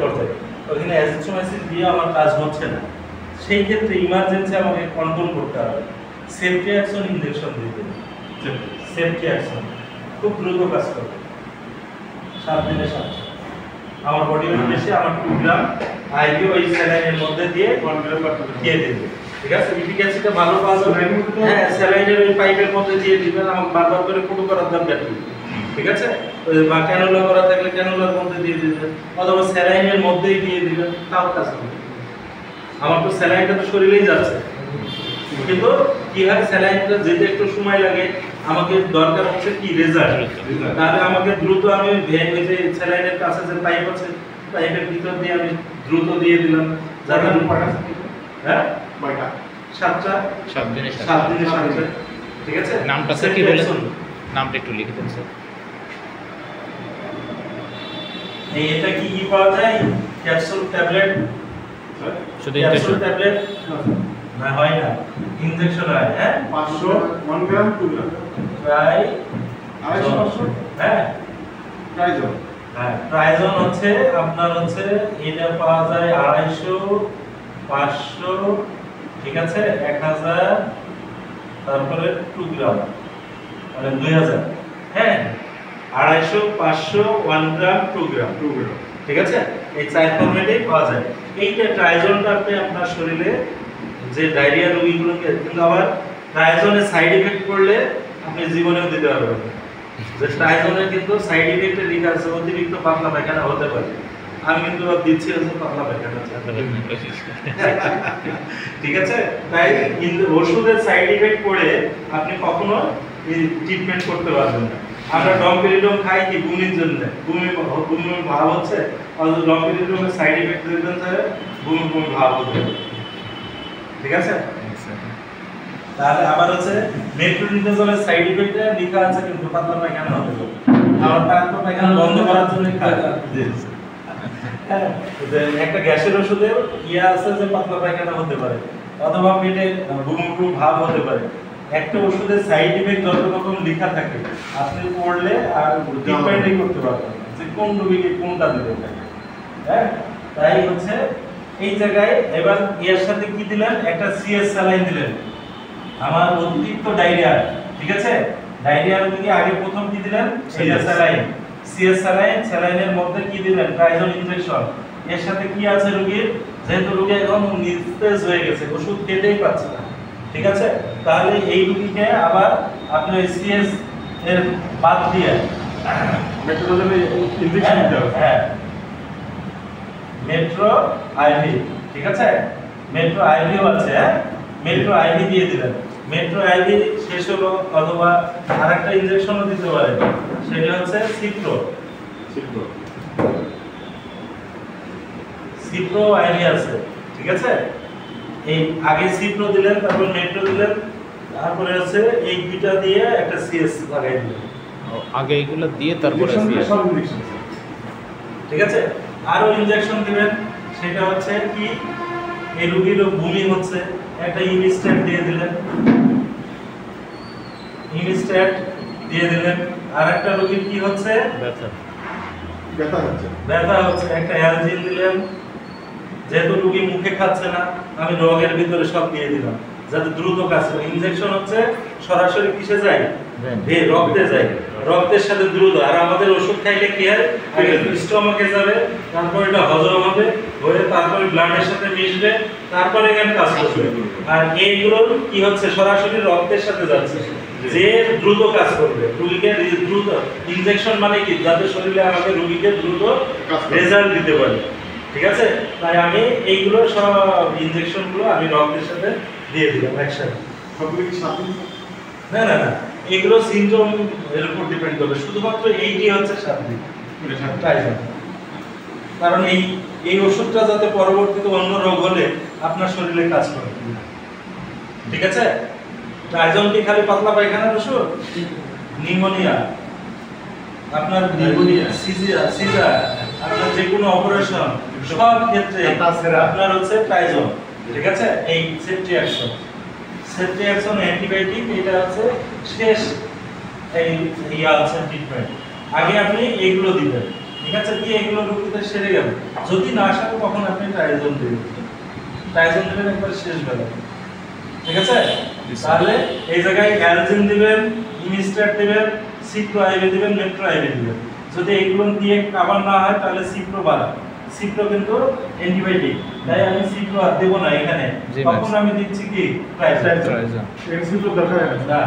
পর্যায়ে, ওখানে অ্যাজিথ্রোমাইসিন দিয়ে আমার কাজ হচ্ছে না, সেই ক্ষেত্রে ইমার্জেন্সি আমাকে কন্ট্রোল করতে হবে, সেফট্রিয়াক্সন ইনজেকশন দিতে হবে। সেফট্রিয়াক্সন খুব দ্রুত কাজ করবে, 7 দিনে 7। আমার বডি ওয়েট বেশি, আমার 2 গ্রাম আইভি ওই স্যালাইনের মধ্যে দিয়ে 1 গ্রাম দিয়ে দেবে। ঠিক আছে, ইফিকাসিটা ভালো পাওয়া যাবে। হ্যাঁ, স্যালাইনের ওই পাইপের মধ্যে দিয়ে দিবেন, আমাকে বারবার করে ফুটো করার দরকার নেই। ঠিক আছে, বা ক্যানুলা করা থাকলে ক্যানুলার মধ্যে দিয়ে দিবেন, অথবা স্যালাইনের মধ্যেই দিয়ে দিবেন, তাও কাজ হবে। আমার তো স্যালাইনটা তো শরীরেই যাচ্ছে, কিন্তু কি হয়, স্যালাইনটা যেতে একটু সময় লাগে, আমাকে দরকার হচ্ছে কি রেজাল্ট। তাহলে আমাকে দ্রুত আমি ওই যে স্যালাইনের কাছে যে পাইপ আছে, পাইপের ভিতর দিয়ে আমি দ্রুত দিয়ে দিলাম, যাতে হ্যাঁ 7টা 7 দিনে 7 দিনে 7টা। ঠিক আছে, নামটা স্যার কি বলেছেন? নামটা একটু লিখে দেন স্যার। এটা কি পাওয়া যায়? ক্যাপসুল ট্যাবলেট, শুধু ক্যাপসুল ইনজেকশন ট্যাবলেট না, হয় না, ইনজেকশন হয়। হ্যাঁ, 500 1 গ্রাম 2 গ্রাম প্রায় 250 500 হ্যাঁ ট্রাইজন। হ্যাঁ, ট্রাইজন হচ্ছে আপনার হচ্ছে এটা পাওয়া যায় 250 500, ঠিক আছে, 1000, তারপরে 2 গ্রাম মানে 2000। হ্যাঁ, 250 500 1 গ্রাম 2 গ্রাম। 2 গ্রাম ঠিক আছে, এই 4 ফরম্যাটেই পাওয়া যায়। এইটা ট্রাইজনটা আপনি আপনার শরীরে যে ডায়রিয়া রোগীগুলোকে, কিন্তু আবার ট্রাইজনের সাইড এফেক্ট করলে আপনি জীবনেও দিতে পারবেন না। যে ট্রাইজনের কিন্তু সাইড এফেক্টে লেখা আছে অতিরিক্ত পাতলা পায়খানা হতে পারে, আমি কিন্তু দিচ্ছি হচ্ছে পাতলা পায়খানা। ঠিক আছে, তাই ওষুধের সাইড এফেক্ট করে আপনি কখনো ট্রিটমেন্ট করতে পারবেন না। আমরা ডমপেরিডম খাই কি বমির জন্য, বমি ভাব হচ্ছে, অথচ ডমপেরিডমের সাইড এফেক্ট দেখবেন স্যার বমি ভাব হতে। ঠিক আছে, তাহলে আবার হচ্ছে মেট্রোনিডাজলের সাইড এফেক্টে লেখা আছে কিন্তু পাতলা পায়খানা হতে পারে। আবার পাতলা পায়খানা বন্ধ করার জন্য খায়। হ্যাঁ, একটা গ্যাসের ওষুধেও ইয়া আছে যে পাতলা পায়খানা হতে পারে, অথবা পেটে বমি ভাব হতে পারে। একটা ওষুধের সাইড ইফেক্ট যত রকম লেখা থাকে, আপনি পড়লে আর ডিপেন্ডই করতে পারবেন যে কোন রোগীকে কোনটা দিতে থাকে। হ্যাঁ, তাই হচ্ছে এই জায়গায় এবার এর সাথে কি দিলেন, একটা সিএস স্যালাইন দিলেন আমার অতিরিক্ত ডায়রিয়া। ঠিক আছে, ডায়রিয়ার রোগীকে আগে প্রথম কি দিলেন, সিএস স্যালাইন। সিএস স্যালাইন, স্যালাইনের মধ্যে কি দিলেন, ট্রাইজন ইনজেকশন। এর সাথে কি আছে রোগীর, যেহেতু রোগী এখন নিস্তেজ হয়ে গেছে, ওষুধ খেতেই পারছে না। ঠিক আছে, তাহলে এই রোগীকে আবার আপনি সিএস এর বাদ দিয়ে মেট্রোডোজের ইনজেকশন দিতে হবে। হ্যাঁ, মেট্রো আইভি। ঠিক আছে, মেট্রো আইভিও আছে। হ্যাঁ, মেট্রো আইভি দিয়ে দিলেন। মেট্রো আইভি শেষ হলো, অথবা আরেকটা ইনজেকশনও দিতে পারেন, সেটা হচ্ছে সিপ্রো। সিপ্রো আইভি আছে। ঠিক আছে, এই আগে সিপ্রো দিলেন, তারপর মেট্রো দিলেন, তারপরে হচ্ছে এই দুইটা দিয়ে একটা সিএস লাগাই দিলেন। আগে এগুলো দিয়ে তারপরে সব ইনজেকশন। ঠিক আছে, আরো ইনজেকশন দিবেন, সেটা হচ্ছে কি, এই রোগীর বমি হচ্ছে, একটা ইনস্ট্যাট দিয়ে দিলেন, ইনস্ট্যাট দিয়ে দিলেন। আর একটা রোগীর কি হচ্ছে, ব্যথা হচ্ছে, একটা অ্যালজিন দিলেন। যেহেতু রোগী মুখে খাচ্ছে না, আমি রগের ভিতরে সব দিয়ে দিলাম যাতে দ্রুত কাজ করে। ইনজেকশন হচ্ছে সরাসরি কিসে যায়, রক্তে যায়, রক্তের সাথে দ্রুত। আর আমাদের ওষুধ খাইলে কি হয়, আগে স্টমাকে যাবে, তারপর এটা হজম হবে, হয়ে তারপরে ব্লাডের সাথে মিশবে, তারপরে এখানে কাজ করবে। আর এইগুলো কি হচ্ছে, সরাসরি রক্তের সাথে যাচ্ছে, যে দ্রুত কাজ করবে রোগীকে দ্রুত। ইনজেকশন মানে কি, যাতে শরীরে আমাকে রোগীকে দ্রুত রেজাল্ট দিতে পারে। ঠিক আছে, তাই আমি এইগুলো সব ইনজেকশনগুলো আমি রক্তের সাথে দিয়ে দিলাম একসাথে। সবগুলো কি সাথে? না না না, এগুলো সিনড্রোম এর উপর ডিপেন্ড করবে, শুধুমাত্র এইটি হচ্ছে 7 দিন ট্রাইজন। কারণ এই ওষুধটা যাতে পরবর্তীতে অন্য রোগ হলে আপনার শরীরে কাজ করে। ঠিক আছে, ট্রাইজন কি খালি পাতলা পায়খানার ওষুধ? নিউমোনিয়া, আপনার সিজার, আপনার যে কোনো অপারেশন সব ক্ষেত্রে আপনার হচ্ছে ট্রাইজন, ঠিক আছে? এই সেফট্রিয়াক্সন অ্যান্টিবায়োটিক, এটা হচ্ছে শেষ এই আছে ট্রিটমেন্ট। আগে আপনি এইগুলো দিবেন, ঠিক আছে? দিয়ে এগুলো রোগীদের সেরে গেল, যদি না সারে তখন আপনি ট্রাইজন দিবেন। ট্রাইজন দিবেন একবার শেষ বেলা, ঠিক আছে? তাহলে এই জায়গায় অ্যালজিন দিবেন, ইমিস্টার দিবেন, সিপ্রো আইভি দিবেন, মেট্রো আইভি দিবেন। যদি এগুলো দিয়ে কভার না হয় তাহলে সিপ্রো বাড়া। সিপ্রো কিন্তু অ্যান্টিবায়োটিক, তাই আমি সিপ্রো আর দেব না এখানে। তখন আমি দিচ্ছি কি ট্রাইজন। এনসিপ্লো দরকার না,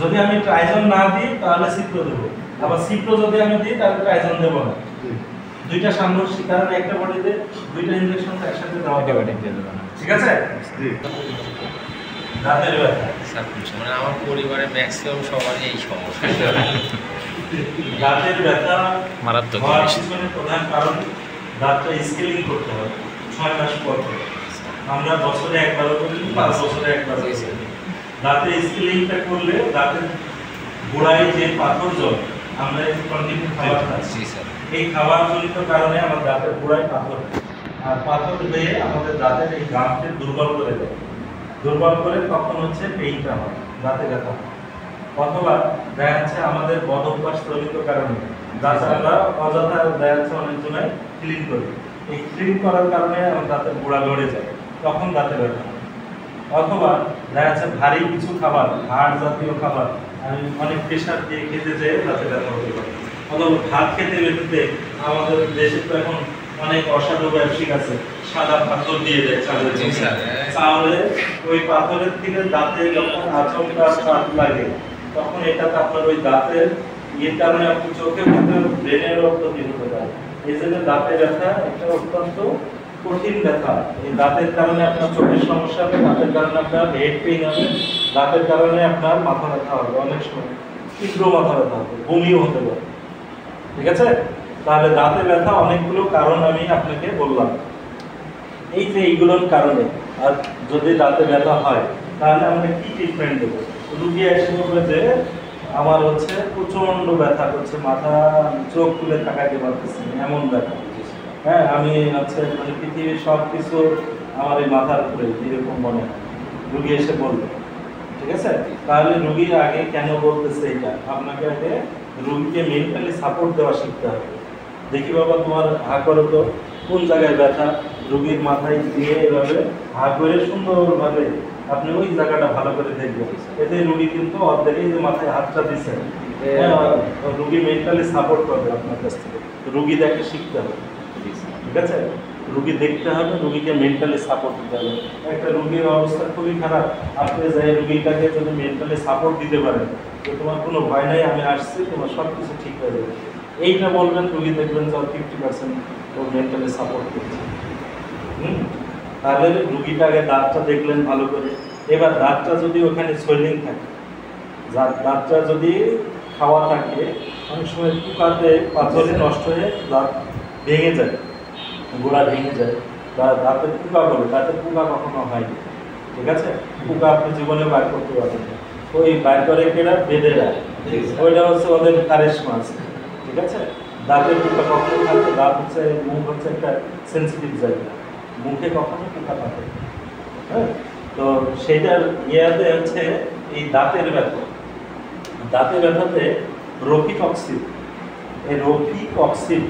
যদি আমি ট্রাইজন না দিই তাহলে সিপ্রো দেব, আবার সিপ্রো যদি আমি দিই তাহলে ট্রাইজন দেব না। দুইটা সাংঘর্ষিক, কারণ একটা বডিতে দুইটা ইনজেকশন একসাথে দেওয়া অ্যান্টিবায়োটিক দিয়ে দেবেন। ঠিক আছে? জি। দাঁতের ব্যথা, মানে আমার পরিবারে ম্যাক্সিমাম সবারই এই সমস্যা। দাঁতের ব্যথা মারাত্মক হওয়ার জিনিস। পিছনে প্রধান কারণ দাঁতটা স্কেলিং করতে হয় 6 মাস পর পর। আমরা বছরে একবারও করি, 5 বছরে একবারও করি। দাঁতে স্কেলিংটা করলে দাঁতের গোড়ায় যে পাথর জল, আমরা এই কন্টিনিউ খাবার খাচ্ছি, এই খাবার জনিত কারণে আমার দাঁতের গোড়ায় পাথর, আর পাথর হয়ে আমাদের দাঁতের এই গামকে দুর্বল করে দেয়। দুর্বল করে তখন হচ্ছে পেইনটা হয়, দাঁতে ব্যথা হয়। অথবা দেখা যাচ্ছে আমাদের বদ অভ্যাস জনিত কারণে দাঁত আমরা অযথা দেখা যাচ্ছে অনেক জনের ক্লিন করি, এই ক্লিন করার কারণে আমার দাঁতের গোড়া লড়ে যায়, তখন দাঁতে ব্যথা হয়। অথবা দেখা যাচ্ছে ভারী কিছু খাবার, হাড় জাতীয় খাবার আমি অনেক প্রেশার দিয়ে খেতে যেয়ে দাঁতে ব্যথা হতে পারে। অথবা ভাত খেতে খেতে আমাদের দেশে তো এখন অনেক অসাধু ব্যবসায়িক আছে, সাদা পাথর দিয়ে দেয় চালের মধ্যে। তাহলে ওই পাথরের থেকে দাঁতে যখন আচমকা স্বাদ লাগে তখন এটাতে আপনার ওই দাঁতের ইয়ের কারণে আপনি চোখের মধ্যে ব্রেনেরও ক্ষতি হতে পারে। এই জন্য দাঁতের ব্যথা একটা অত্যন্ত কঠিন ব্যথা। এই দাঁতের কারণে আপনার চোখের সমস্যা হবে, দাঁতের কারণে আপনার হেড পেইন হবে, দাঁতের কারণে আপনার মাথা ব্যথা হবে, অনেক সময় তীব্র মাথা ব্যথা হবে, বমিও হতে পারে। ঠিক আছে? তাহলে দাঁতের ব্যথা অনেকগুলো কারণ আমি আপনাকে বললাম। এই যে এইগুলোর কারণে আর যদি দাঁতে ব্যথা হয় তাহলে আমরা কি ট্রিটমেন্ট দেবো? রুগী এসে বলবে যে আমার হচ্ছে প্রচন্ড ব্যথা করছে, মাথা চোখ তুলে তাকাতে পারতেছি না, এমন ব্যথা। হ্যাঁ, আমি হচ্ছে মানে পৃথিবীর সব কিছু আমার এই মাথার উপরে এরকম মনে হয়, রুগী এসে বলবে। ঠিক আছে? তাহলে রুগী আগে কেন বলতেছে এটা, আপনাকে আগে রুগীকে মেন্টালি সাপোর্ট দেওয়া শিখতে হবে। দেখি বাবা তোমার হা করো তো, কোন জায়গায় ব্যথা, রুগীর মাথায় দিয়ে এভাবে হা করে সুন্দরভাবে আপনি ওই জায়গাটা ভালো করে দেখবেন। এতে রুগী কিন্তু অর্ধেকই যে মাথায় হাতটা দিচ্ছে, রুগী মেন্টালি সাপোর্ট করবে আপনার কাছ থেকে। রুগী দেখে শিখতে হবে, ঠিক আছে? রুগী দেখতে হবে, রুগীকে মেন্টালি সাপোর্ট দিতে হবে। একটা রুগীর অবস্থা খুবই খারাপ, আপনি যাই রুগীটাকে যদি মেন্টালি সাপোর্ট দিতে পারেন যে তোমার কোনো ভয় নাই, আমি আসছি, তোমার সব কিছু ঠিক হয়ে যাবে, এইটা বলবেন, রুগী দেখবেন যে 50% ওর মেন্টালি সাপোর্ট করছে। তাহলে রুগীটা আগে দাঁতটা দেখলেন ভালো করে। এবার দাঁতটা যদি ওখানে সোয়েলিং থাকে, দাঁতটা যদি খাওয়া থাকে, অনেক সময় পোকাতে পাথরে নষ্ট হয়ে দাঁত ভেঙে যায়, গোড়া ভেঙে যায়, বা দাঁতে পোকা বলে, দাঁতে পোকা কখনো হয়নি। ঠিক আছে? পোকা আপনি জীবনে বার করতে পারবেন না, ওই বার করে কেনা বেঁধে দেয়, ওইটা হচ্ছে ওদের কারিশমা আছে। ঠিক আছে? দাঁতের পোকা কখনো থাকে, দাঁত হচ্ছে, মুখ হচ্ছে একটা সেন্সিটিভ জায়গা, মুখে কখনো পোকা থাকে। হ্যাঁ, তো সেইটার ইয়েতে হচ্ছে এই দাঁতের ব্যথা। দাঁতের ব্যথাতে রোফিকক্সিন, এই রোফিকক্সিন,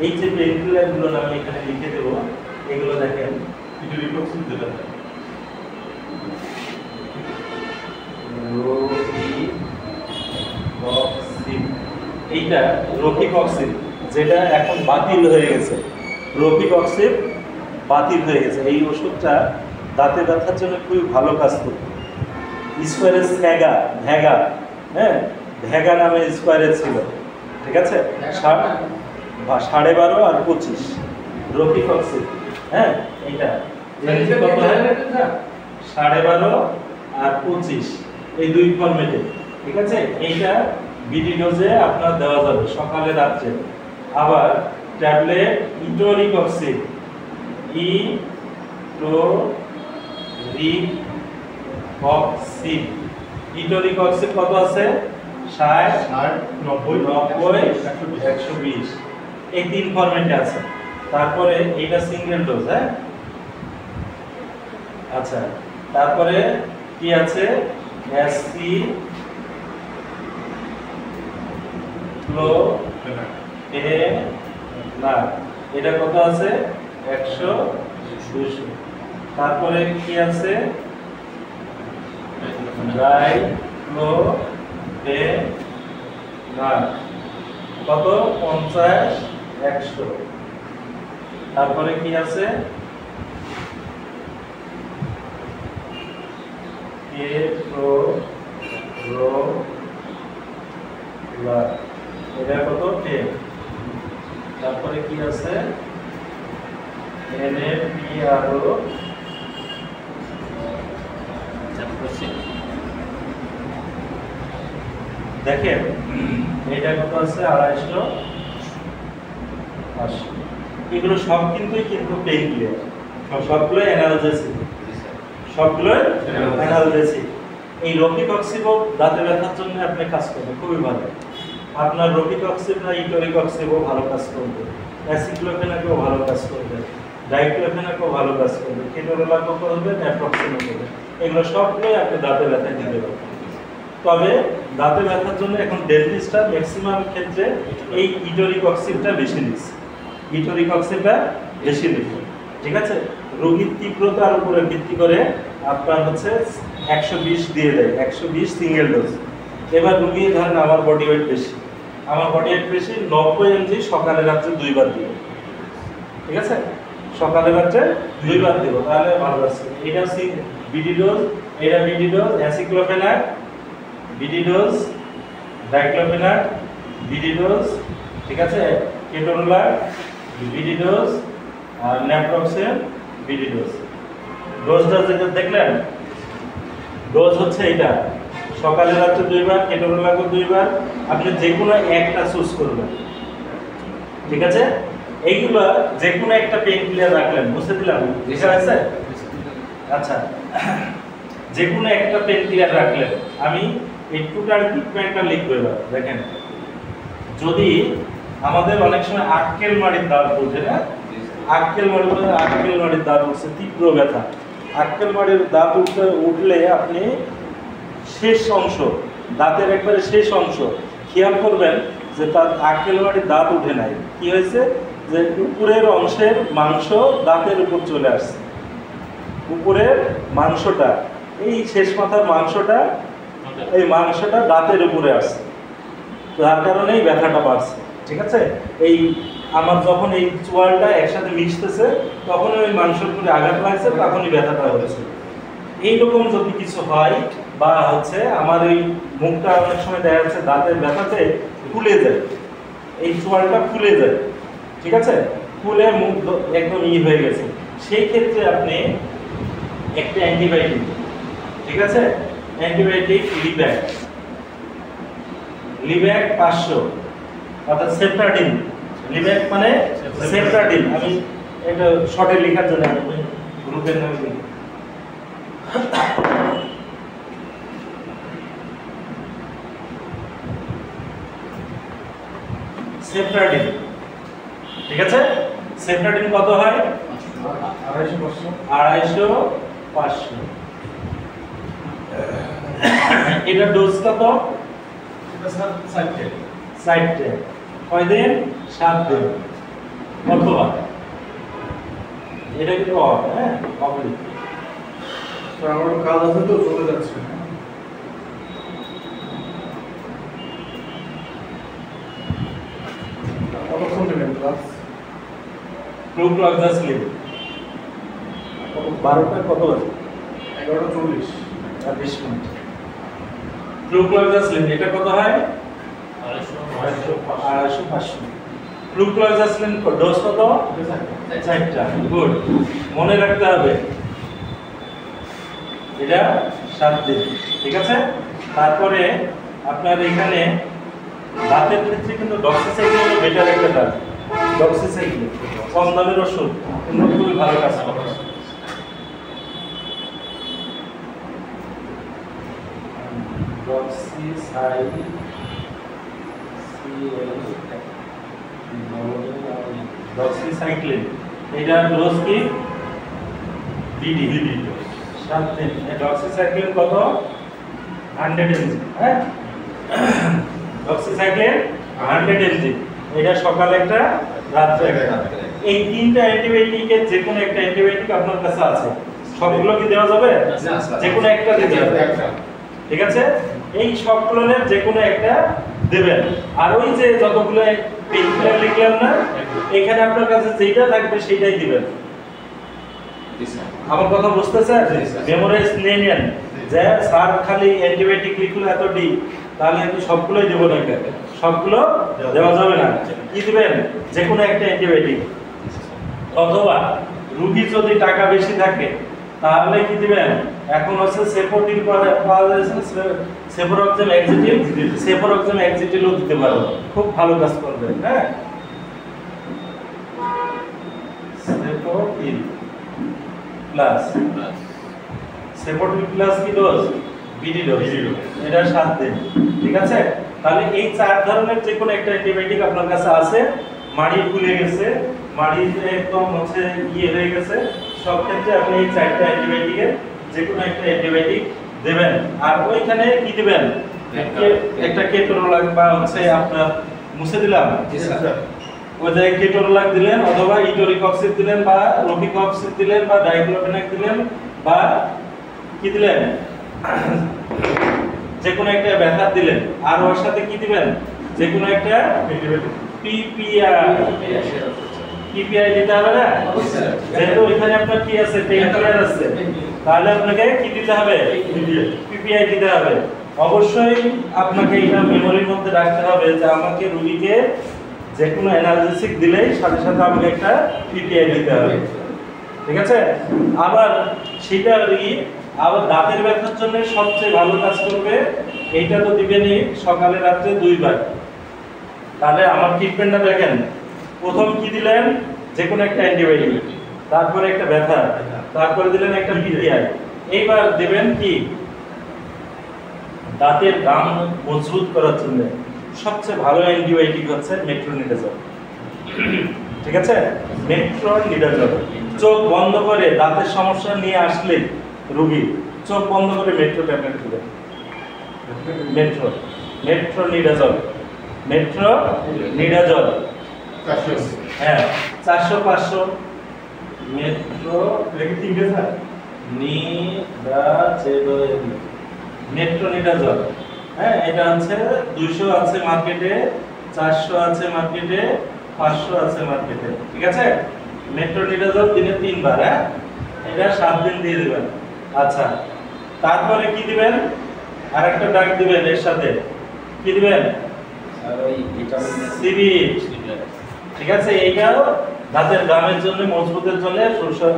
এই যে পেইনকিলারগুলো আমি এখানে লিখে দেবো, এগুলো দেখেন, একটু রিফ্লেক্সিন দেবেন। রোফিকক্সিন, এইটা রোফিকক্সিন যেটা এখন বাতিল হয়ে গেছে, রোফিকক্সিন বাতিল হয়ে গেছে। এই ওষুধটা দাঁতের ব্যথার জন্য খুবই ভালো কাজ করবে। স্কোয়ারেজ ভ্যাগা, হ্যাঁ, ভ্যাগা নামে স্কোয়ারেজ ছিল। ঠিক আছে? 12.5 আর 25 রোফিকক্সিন। হ্যাঁ, এইটা কত হয়? 12.5 আর 25, এই দুই ফরম্যাটে। ঠিক আছে? এইটা বিডি ডোজে আপনার দেওয়া যাবে সকালে রাত্রে। আবার ট্যাবলেট ইটোরিকক্সিন, ইটোরিকক্সিন কত আছে? 60 90 90 120 এই 3 ফরম্যাটে আছে। তারপরে এইটা সিঙ্গেল ডোজ, হ্যাঁ। আচ্ছা, তারপরে কি আছে এসসি ফ্লো এ না, এটা কত আছে 100 200। তারপরে কি আছে ড্রাই ফ্লো এ না, কত 50 100। তারপরে কি আছে কে প্রো রো লা, এটা কত 10। তারপরে কি আছে NAPRO দেখেন এটা কত আছে 250। এগুলো সব কিন্তু পেইন ক্লিয়ার, সবগুলো অ্যানালজেসিক, সবগুলো অ্যানালজেসিক। এই রোপিকক্সিবো দাঁতে ব্যথার জন্য আপনি কাজ করবে খুবই ভালো। আপনার রোপিকক্সিব না ইটোরিকক্সিবো ভালো কাজ করবে, অ্যাসিক্লোফেনাকেও ভালো কাজ করবে, ডাইক্লোফেনাকেও ভালো কাজ করবে, কেটোরোলাকেও করবে, ন্যাপ্রক্সিনও করবে। এগুলো সবগুলোই আপনি দাঁতে ব্যথায় দিতে পারবেন। তবে দাঁতে ব্যথার জন্য এখন ডেন্টিস্টরা ম্যাক্সিমাম ক্ষেত্রে এই ইটোরিকক্সিবটা বেশি নিচ্ছে, ইটোরিকক্সিবটা বেশি নিচ্ছে, ঠিক আছে। রোগীর তীব্রতার উপরে ভিত্তি করে আপনার হচ্ছে 120 দিয়ে দেয়, 120 সিঙ্গেল ডোজ। এবার রোগী ধরেন আমার বডি ওয়েট বেশি, আমার বডি ওয়েট বেশি 90 mg সকালে রাত্রে 2 বার দিব, ঠিক আছে। সকালে রাত্রে 2 বার দিব, তাহলে ভালো আছে। এটা বিডি ডোজ, এটা BD dose, aceclofenac BD dose, diclofenac BD dose, ঠিক আছে, কেটোরোলাক বিডি ডোজ, আর ন্যাপ্রক্সেন বিডি ডোজ। ডোজটা যেটা দেখলেন, ডোজ হচ্ছে এটা সকালে রাত্রে 2 বার, কেটোরোলাকও 2 বার। আপনি যে কোনো একটা চুজ করবেন, ঠিক আছে। এইগুলো যে কোনো একটা পেইন ক্লিয়ার রাখলেন, বুঝতে দিলাম বুঝা আছে। আচ্ছা, যে কোনো একটা পেইন ক্লিয়ার রাখলেন। আমি এই টোটাল ট্রিটমেন্টটা লিখব এবার। দেখেন, যদি আমাদের অনেক সময় আক্কেল মাড়ির দাঁত উঠে না, আক্কেল মাড়ির দাঁত উঠছে, তীব্র ব্যথা, আক্কেল মাড়ির দাঁত উঠলে আপনি শেষ অংশ, দাঁতের একবারে শেষ অংশ খেয়াল করবেন যে তার আক্কেল মাড়ির দাঁত উঠে নাই। কি হয়েছে যে উপরের অংশের মাংস দাঁতের উপর চলে আসছে, উপরের মাংসটা, এই শেষ মাথার মাংসটা, এই মাংসটা দাঁতের উপরে আসছে, যার কারণেই ব্যথাটা বাড়ছে, ঠিক আছে। এই আমার যখন এই চোয়ালটা একসাথে মিশতেছে তখন ওই মাংসের উপরে আঘাত লাগছে, তখনই ব্যথাটা হয়েছে। এইরকম যদি কিছু হয়, বা হচ্ছে আমার এই মুখটা অনেক সময় দেখা যাচ্ছে দাঁতের ব্যথাতে ফুলে যায়, এই চোয়ালটা ফুলে যায়, ঠিক আছে, ফুলে মুখ একদম হয়ে গেছে, সেই ক্ষেত্রে আপনি একটা অ্যান্টিবায়োটিক, ঠিক আছে, অ্যান্টিবায়োটিক লিব্যাক 500, অর্থাৎ সেফ্টাডিন। লিব্যাক মানে সেফ্টাডিন, আমি এটা শর্টে লেখার জন্য আমি গ্রুপের নাম লিখি। সেফ্টাডিন, ঠিক আছে। সেফ্টাডিন কত হয় 250 500। এটা ডোজ কত? এটা স্যার 60 কয় দিন? 7 দিন। অথবা এটা কিন্তু হ্যাঁ কমপ্লিট। স্যার আমার কাজ আছে তো চলে যাচ্ছে। কতক্ষণ নেবেন ক্লাস? ক্লাস নেব 12টা কত বাজে? 11:40 আর 20 মিনিট। ক্লাস নেব এটা কত হয়? 250 500। ক্লাস নেব ডোজ কত? 4টা। গুড, মনে রাখতে হবে এটা 7 দিন, ঠিক আছে। তারপরে আপনার এখানে দাঁতের ক্ষেত্রে কিন্তু ডক্সিসাইক্লিন হলো বেটার একটা দাঁত। ডক্সিসাইক্লিন কম দামের ওষুধ কিন্তু খুবই ভালো কাজ করে। ডক্সিসাইক্লিন ডক্সিসাইক্লিন এটা ডোজ কি বিডি সাত দিন ডক্সিসাইক্লিন কত 100 mg হ্যাঁ ডক্সিসাইক্লিন 100 mg এটা সকালে একটা রাত্রে একটা এই তিনটা অ্যান্টিবায়োটিকের যে কোনো একটা অ্যান্টিবায়োটিক আপনার কাছে আছে সবগুলো কি দেওয়া যাবে যে কোনো একটা দিতে হবে ঠিক আছে এই সবগুলোর যে কোনো একটা দেবেন আর ওই যে যতগুলো পেইনকিলার লিখলাম না এখানে আপনার কাছে যেটা থাকবে সেটাই দিবেন আমার কথা বুঝতেছেন মেমোরাইজ নিয়ে নেন যে স্যার খালি অ্যান্টিবায়োটিক লিখলো এত ডি তাহলে আমি সবগুলোই দেব না কেন সবগুলো দেওয়া যাবে না কি দিবেন যে কোনো একটা অ্যান্টিবায়োটিক অথবা রোগী যদি টাকা বেশি থাকে তাহলে কি দিবেন এখন হচ্ছে সেফোটিল পাওয়া যাচ্ছে সেফোরক্সাম এক্সিটিলও দিতে পারো খুব ভালো কাজ করবে হ্যাঁ সেফোটিল প্লাস কি ডোজ বিডি ডোজ এটা 7 দিন ঠিক আছে তাহলে এই চার ধরনের যে কোনো একটা অ্যান্টিবায়োটিক আপনার কাছে আছে মাড়ি ফুলে গেছে মাড়িতে একদম হচ্ছে হয়ে গেছে সব ক্ষেত্রে আপনি এই চারটা অ্যান্টিবায়োটিকের যে কোনো একটা অ্যান্টিবায়োটিক দেবেন আর ওইখানে কি দিবেন একটা কেটোরোলাক বা হচ্ছে আপনার মুছে দিলাম ওই যে কেটোরোলাক দিলেন অথবা ইটোরিকক্সিড দিলেন বা রোপিকক্সিড দিলেন বা ডাইক্লোফেনাক দিলেন বা কি দিলেন যে কোনো একটা ব্যথা দিলেন আর ওর সাথে কি দিবেন যে কোনো একটা পিপিআই দিতে হবে না যেহেতু এখানে আপনার কি আছে পেইনকিলার আছে তাহলে আপনাকে কি দিতে হবে পিপিআই দিতে হবে অবশ্যই আপনাকে এটা মেমোরির মধ্যে রাখতে হবে যে আমাকে রোগীকে যে কোনো অ্যানালজেসিক দিলেই সাথে সাথে আমাকে একটা পিপিআই দিতে হবে ঠিক আছে আবার সেটা আবার দাঁতের ব্যথার জন্য সবচেয়ে ভালো কাজ করবে এইটা তো দিবেনই সকালে রাত্রে 2 বার তাহলে আমার ট্রিটমেন্টটা দেখেন প্রথম কি দিলেন যে কোনো একটা অ্যান্টিবায়োটিক তারপরে একটা ব্যথা তারপরে দিলেন একটা পিপিআই এইবার দিবেন কি দাঁতের গাম মজবুত করার জন্য সবচেয়ে ভালো অ্যান্টিবায়োটিক হচ্ছে মেট্রোনিডাজল ঠিক আছে মেট্রোনিডাজল চোখ বন্ধ করে দাঁতের সমস্যা নিয়ে আসলে রোগী চোখ বন্ধ করে মেট্রো ট্যাবলেট দিবেন মেট্রোনিডাজল হ্যাঁ 400-500 মেট্রোনিডাজল হ্যাঁ এটা হচ্ছে 200 আছে মার্কেটে 400 আছে মার্কেটে 500 আছে মার্কেটে ঠিক আছে মেট্রোনিডাজল দিনে 3 বার হ্যাঁ এটা 7 দিন দিয়ে দিবেন আচ্ছা তারপরে কি দিবেন আরেকটা ডাক দিবেন এর সাথে কি দিবেন আর ওই ভিটামিন সিবিট ঠিক আছে এইটাও দাঁতের গামের জন্য মজবুতের জন্য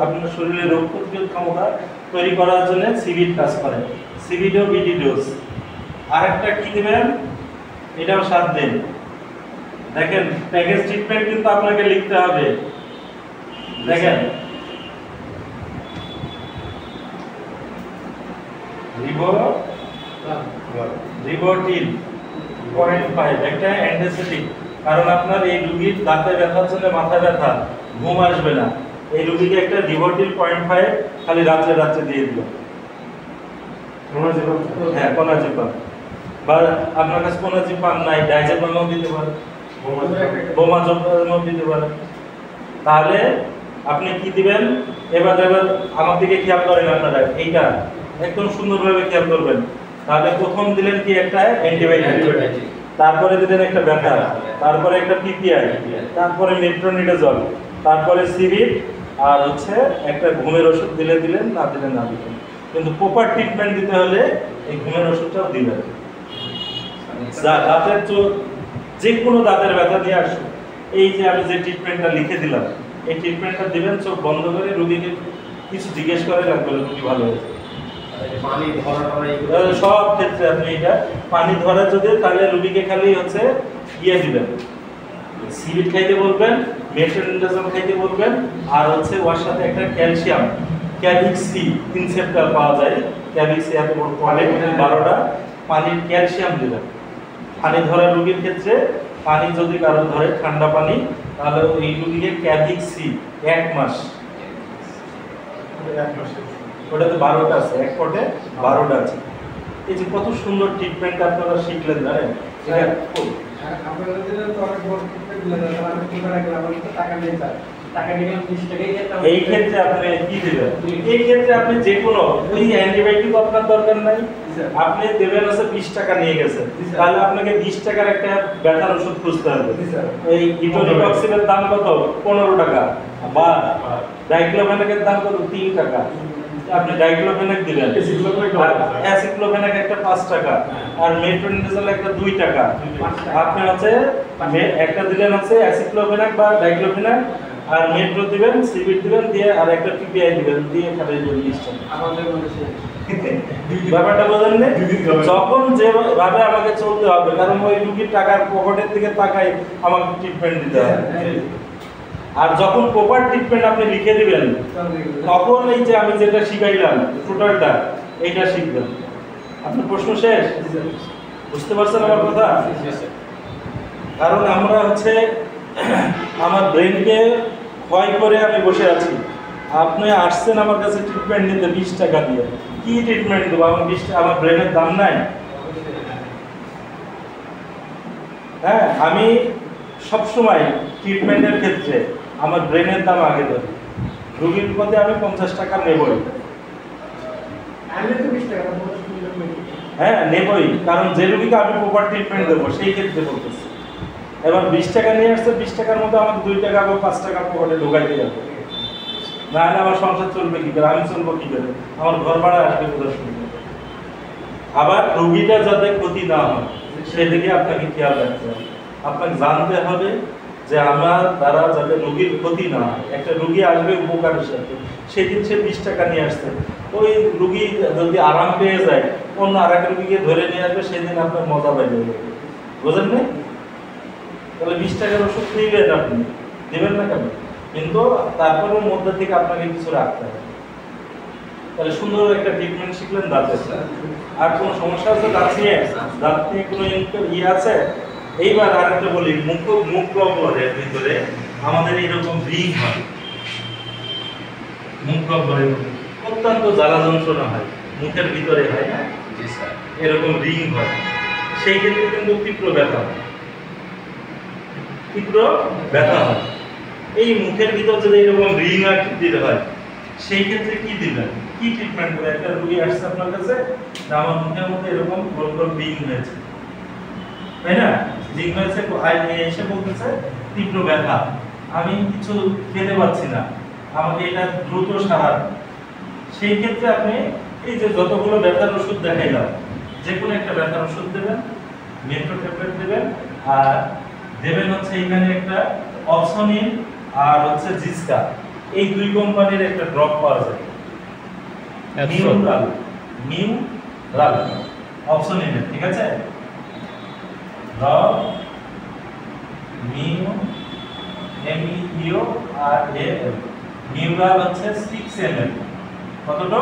আপনার শরীরে রোগ প্রতিরোধ ক্ষমতা তৈরি করার জন্য সিবিট কাজ করে সিবিটও বিডি ডোজ আরেকটা কি দিবেন এটাও 7 দিন দেখেন প্যাকেজ ট্রিটমেন্ট কিন্তু আপনাকে লিখতে হবে দেখেন রিবোটিল 0.5 একটা অ্যান্টিসেপটিক কারণ আপনার এই রোগীর দাঁতে ব্যথার জন্য মাথা ব্যথা ঘুম আসবে না এই রোগীকে একটা রিবোটিল 0.5 খালি রাত্রে দিয়ে দিল হ্যাঁ কোনাজিপাম বা আপনার কাছে কোনাজিপাম নাই ডাইজাপামও দিতে পারেন বোমাজপামও দিতে পারেন তাহলে আপনি কি দিবেন এবার আমার দিকে খেয়াল করেন আপনারা এইটা একদম সুন্দরভাবে খেয়াল করবেন তাহলে প্রথম দিলেন কি একটা অ্যান্টিবায়োটিক তারপরে দিলেন একটা ব্যথা তারপরে একটা পিপিআই তারপরে মেট্রোনিডাজল তারপরে সিবিট আর হচ্ছে একটা ঘুমের ওষুধ দিলেন না দিলেন কিন্তু প্রপার ট্রিটমেন্ট দিতে হলে এই ঘুমের ওষুধটাও দিবেন দাঁতের যে কোনো দাঁতের ব্যথা নিয়ে আসুন এই যে আমি যে ট্রিটমেন্টটা লিখে দিলাম এই ট্রিটমেন্টটা দিবেন চোখ বন্ধ করে রোগীকে কিছু জিজ্ঞেস করে রাখবেন রোগী ভালো হয়েছে পানি ধরা সব ক্ষেত্রে আপনি এটা পানি ধরা যদি তাহলে রোগীকে খালি হচ্ছে দিবেন সিবিট খাইতে বলবেন মেট্রোনিডাজল খাইতে বলবেন আর হচ্ছে ওর সাথে একটা ক্যালসিয়াম ক্যাভিক্সি 3 সেপ্টার পাওয়া যায় ক্যাভিক্সি এত বড় 12টা পানির ক্যালসিয়াম দিবেন পানি ধরা রোগীর ক্ষেত্রে পানি যদি কারো ধরে ঠান্ডা পানি, তাহলে এই রুগীকে ক্যাভিক সি 1 মাস, ওটাতে 12টা আছে, এক পটে 12টা আছে। এই যে কত সুন্দর ট্রিটমেন্ট আপনারা শিখলেন, জানেন? আপনারা যদি তো অনেক বড় ট্রিটমেন্ট দিলেন, তাহলে আমি কি করে গেলাম, আমি তো টাকা নিয়ে যাই, টাকা নিয়ে 20 টাকাই যেতাম। এই ক্ষেত্রে আপনি কি দেবেন? এই ক্ষেত্রে আপনি যে কোনো ওই অ্যান্টিবায়োটিক আপনার দরকার নাই, আপনি দেবেন হচ্ছে 20 টাকা নিয়ে গেছেন, তাহলে আপনাকে 20 টাকার একটা ব্যথার ওষুধ খুঁজতে হবে। এই ইটোনিটক্সিনের দাম কত? 15 টাকা, বা ডাইক্লোফেনাকের দাম কত? 3 টাকা। আপনি ডাইক্লোফেনাক দিলেন, অ্যাসিক্লোফেনাক একটা 5 টাকা, আর মেট্রোনিডাজল একটা 2 টাকা। আপনি হচ্ছে একটা দিলেন হচ্ছে অ্যাসিক্লোফেনাক বা ডাইক্লোফেনাক, আর মেট্রো দিবেন, সিবিট দিবেন, দিয়ে আর একটা টিপিআই দিবেন, দিয়ে খালি দিবেন 20 টাকা। আমাদের মনে ব্যাপারটা বোঝেন না? যখন যেভাবে আমাকে চলতে হবে, কারণ ওই রুগীর টাকার পকেটের দিকে তাকাই আমাকে ট্রিটমেন্ট দিতে হবে। আর যখন প্রপার ট্রিটমেন্ট আপনি লিখে দিবেন, তখন এই যে আমি যেটা শিখাইলাম টোটালটা, এইটা শিখবেন। আপনার প্রশ্ন শেষ? বুঝতে পারছেন আমার কথা? কারণ আমরা হচ্ছে আমার ব্রেনকে ক্ষয় করে আমি বসে আছি, আপনি আসছেন আমার কাছে ট্রিটমেন্ট নিতে 20 টাকা দিয়ে, কি ট্রিটমেন্ট দেবো? আমার ব্রেনের দাম নাই। হ্যাঁ, আমি সবসময় ট্রিটমেন্টের ক্ষেত্রে আমার ব্রেনের দাম আগে ধরি। রোগীর প্রতি আমি 50 টাকা নেবই। আমি তো 20 টাকা হ্যাঁ, নেবই, কারণ যে রোগীকে আমি প্রপার ট্রিটমেন্ট দেবো সেই ক্ষেত্রে বলতেছি। এবার 20 টাকা নিয়ে আসছে, 20 টাকার মধ্যে আমাকে 2 টাকা বা 5 টাকা পকেটে ঢোকাইতে যাবে, নাহলে আমার সংসার চলবে কি করে? আমি চলবো কি করে? আমার ঘর ভাড়া আসবে কোথা শুনবে? আবার রোগীটা যাতে ক্ষতি না হয় সেদিকে আপনাকে খেয়াল রাখতে হবে। আপনাকে জানতে হবে যে আমার দ্বারা যাতে রোগীর ক্ষতি না হয়। একটা রোগী আসবে উপকারের সাথে, সেদিন সে 20 টাকা নিয়ে আসছে, ওই রোগী যদি আরাম পেয়ে যায়, অন্য আরেক রোগীকে ধরে নিয়ে আসবে, সেদিন আপনার মজা পাইবে। বোঝেন না? তাহলে 20 টাকার ওষুধ দিবেন, আপনি দেবেন না কেন? কিন্তু তারপরেও মধ্যে থেকে আপনাকে কিছু রাখতে হবে। তাহলে সুন্দর একটা ট্রিটমেন্ট শিখলেন দাঁতের। আর কোনো সমস্যা আছে দাঁত নিয়ে? দাঁত নিয়ে কোনো ইয়ে আছে? এইবার আরেকটা বলি, মুখ গহ্বরের ভিতরে আমাদের এরকম রিং হয়, মুখ গহ্বরের অত্যন্ত জ্বালা যন্ত্রণা হয়, মুখের ভিতরে হয় না, জি স্যার। এরকম রিং হয়। সেই ক্ষেত্রে কিন্তু তীব্র ব্যথা হয়, তীব্র ব্যথা হয়। এই মুখের ভিতর যদি এরকম রিং দিতে হয়, সেই ক্ষেত্রে কি দিবেন? কি ট্রিটমেন্ট করে? একটা রোগী আসছে আপনার কাছে, আমার মুখের মধ্যে এরকম গোল গোল রিং হয়েছে, তাই না? রিং হয়েছে, এসে বলতেছে তীব্র ব্যথা, আমি কিছু খেতে পাচ্ছি না, আমাকে এটা দ্রুত সারান। সেই ক্ষেত্রে আপনি এই যে যতগুলো ব্যথার ওষুধ দেখাইলাম, যে কোনো একটা ব্যথার ওষুধ দেবেন, মেট্রো ট্যাবলেট দেবেন, আর দেবেন হচ্ছে এখানে একটা অপসনিন আর হচ্ছে জিসকা, এই 2 কোম্পানির একটা ড্রপ পাওয়া যায়, নিউরাল অপসনিনের, ঠিক আছে? ড্রপ MEURAL, নিউরাল হচ্ছে 6 ml। কতটুকু?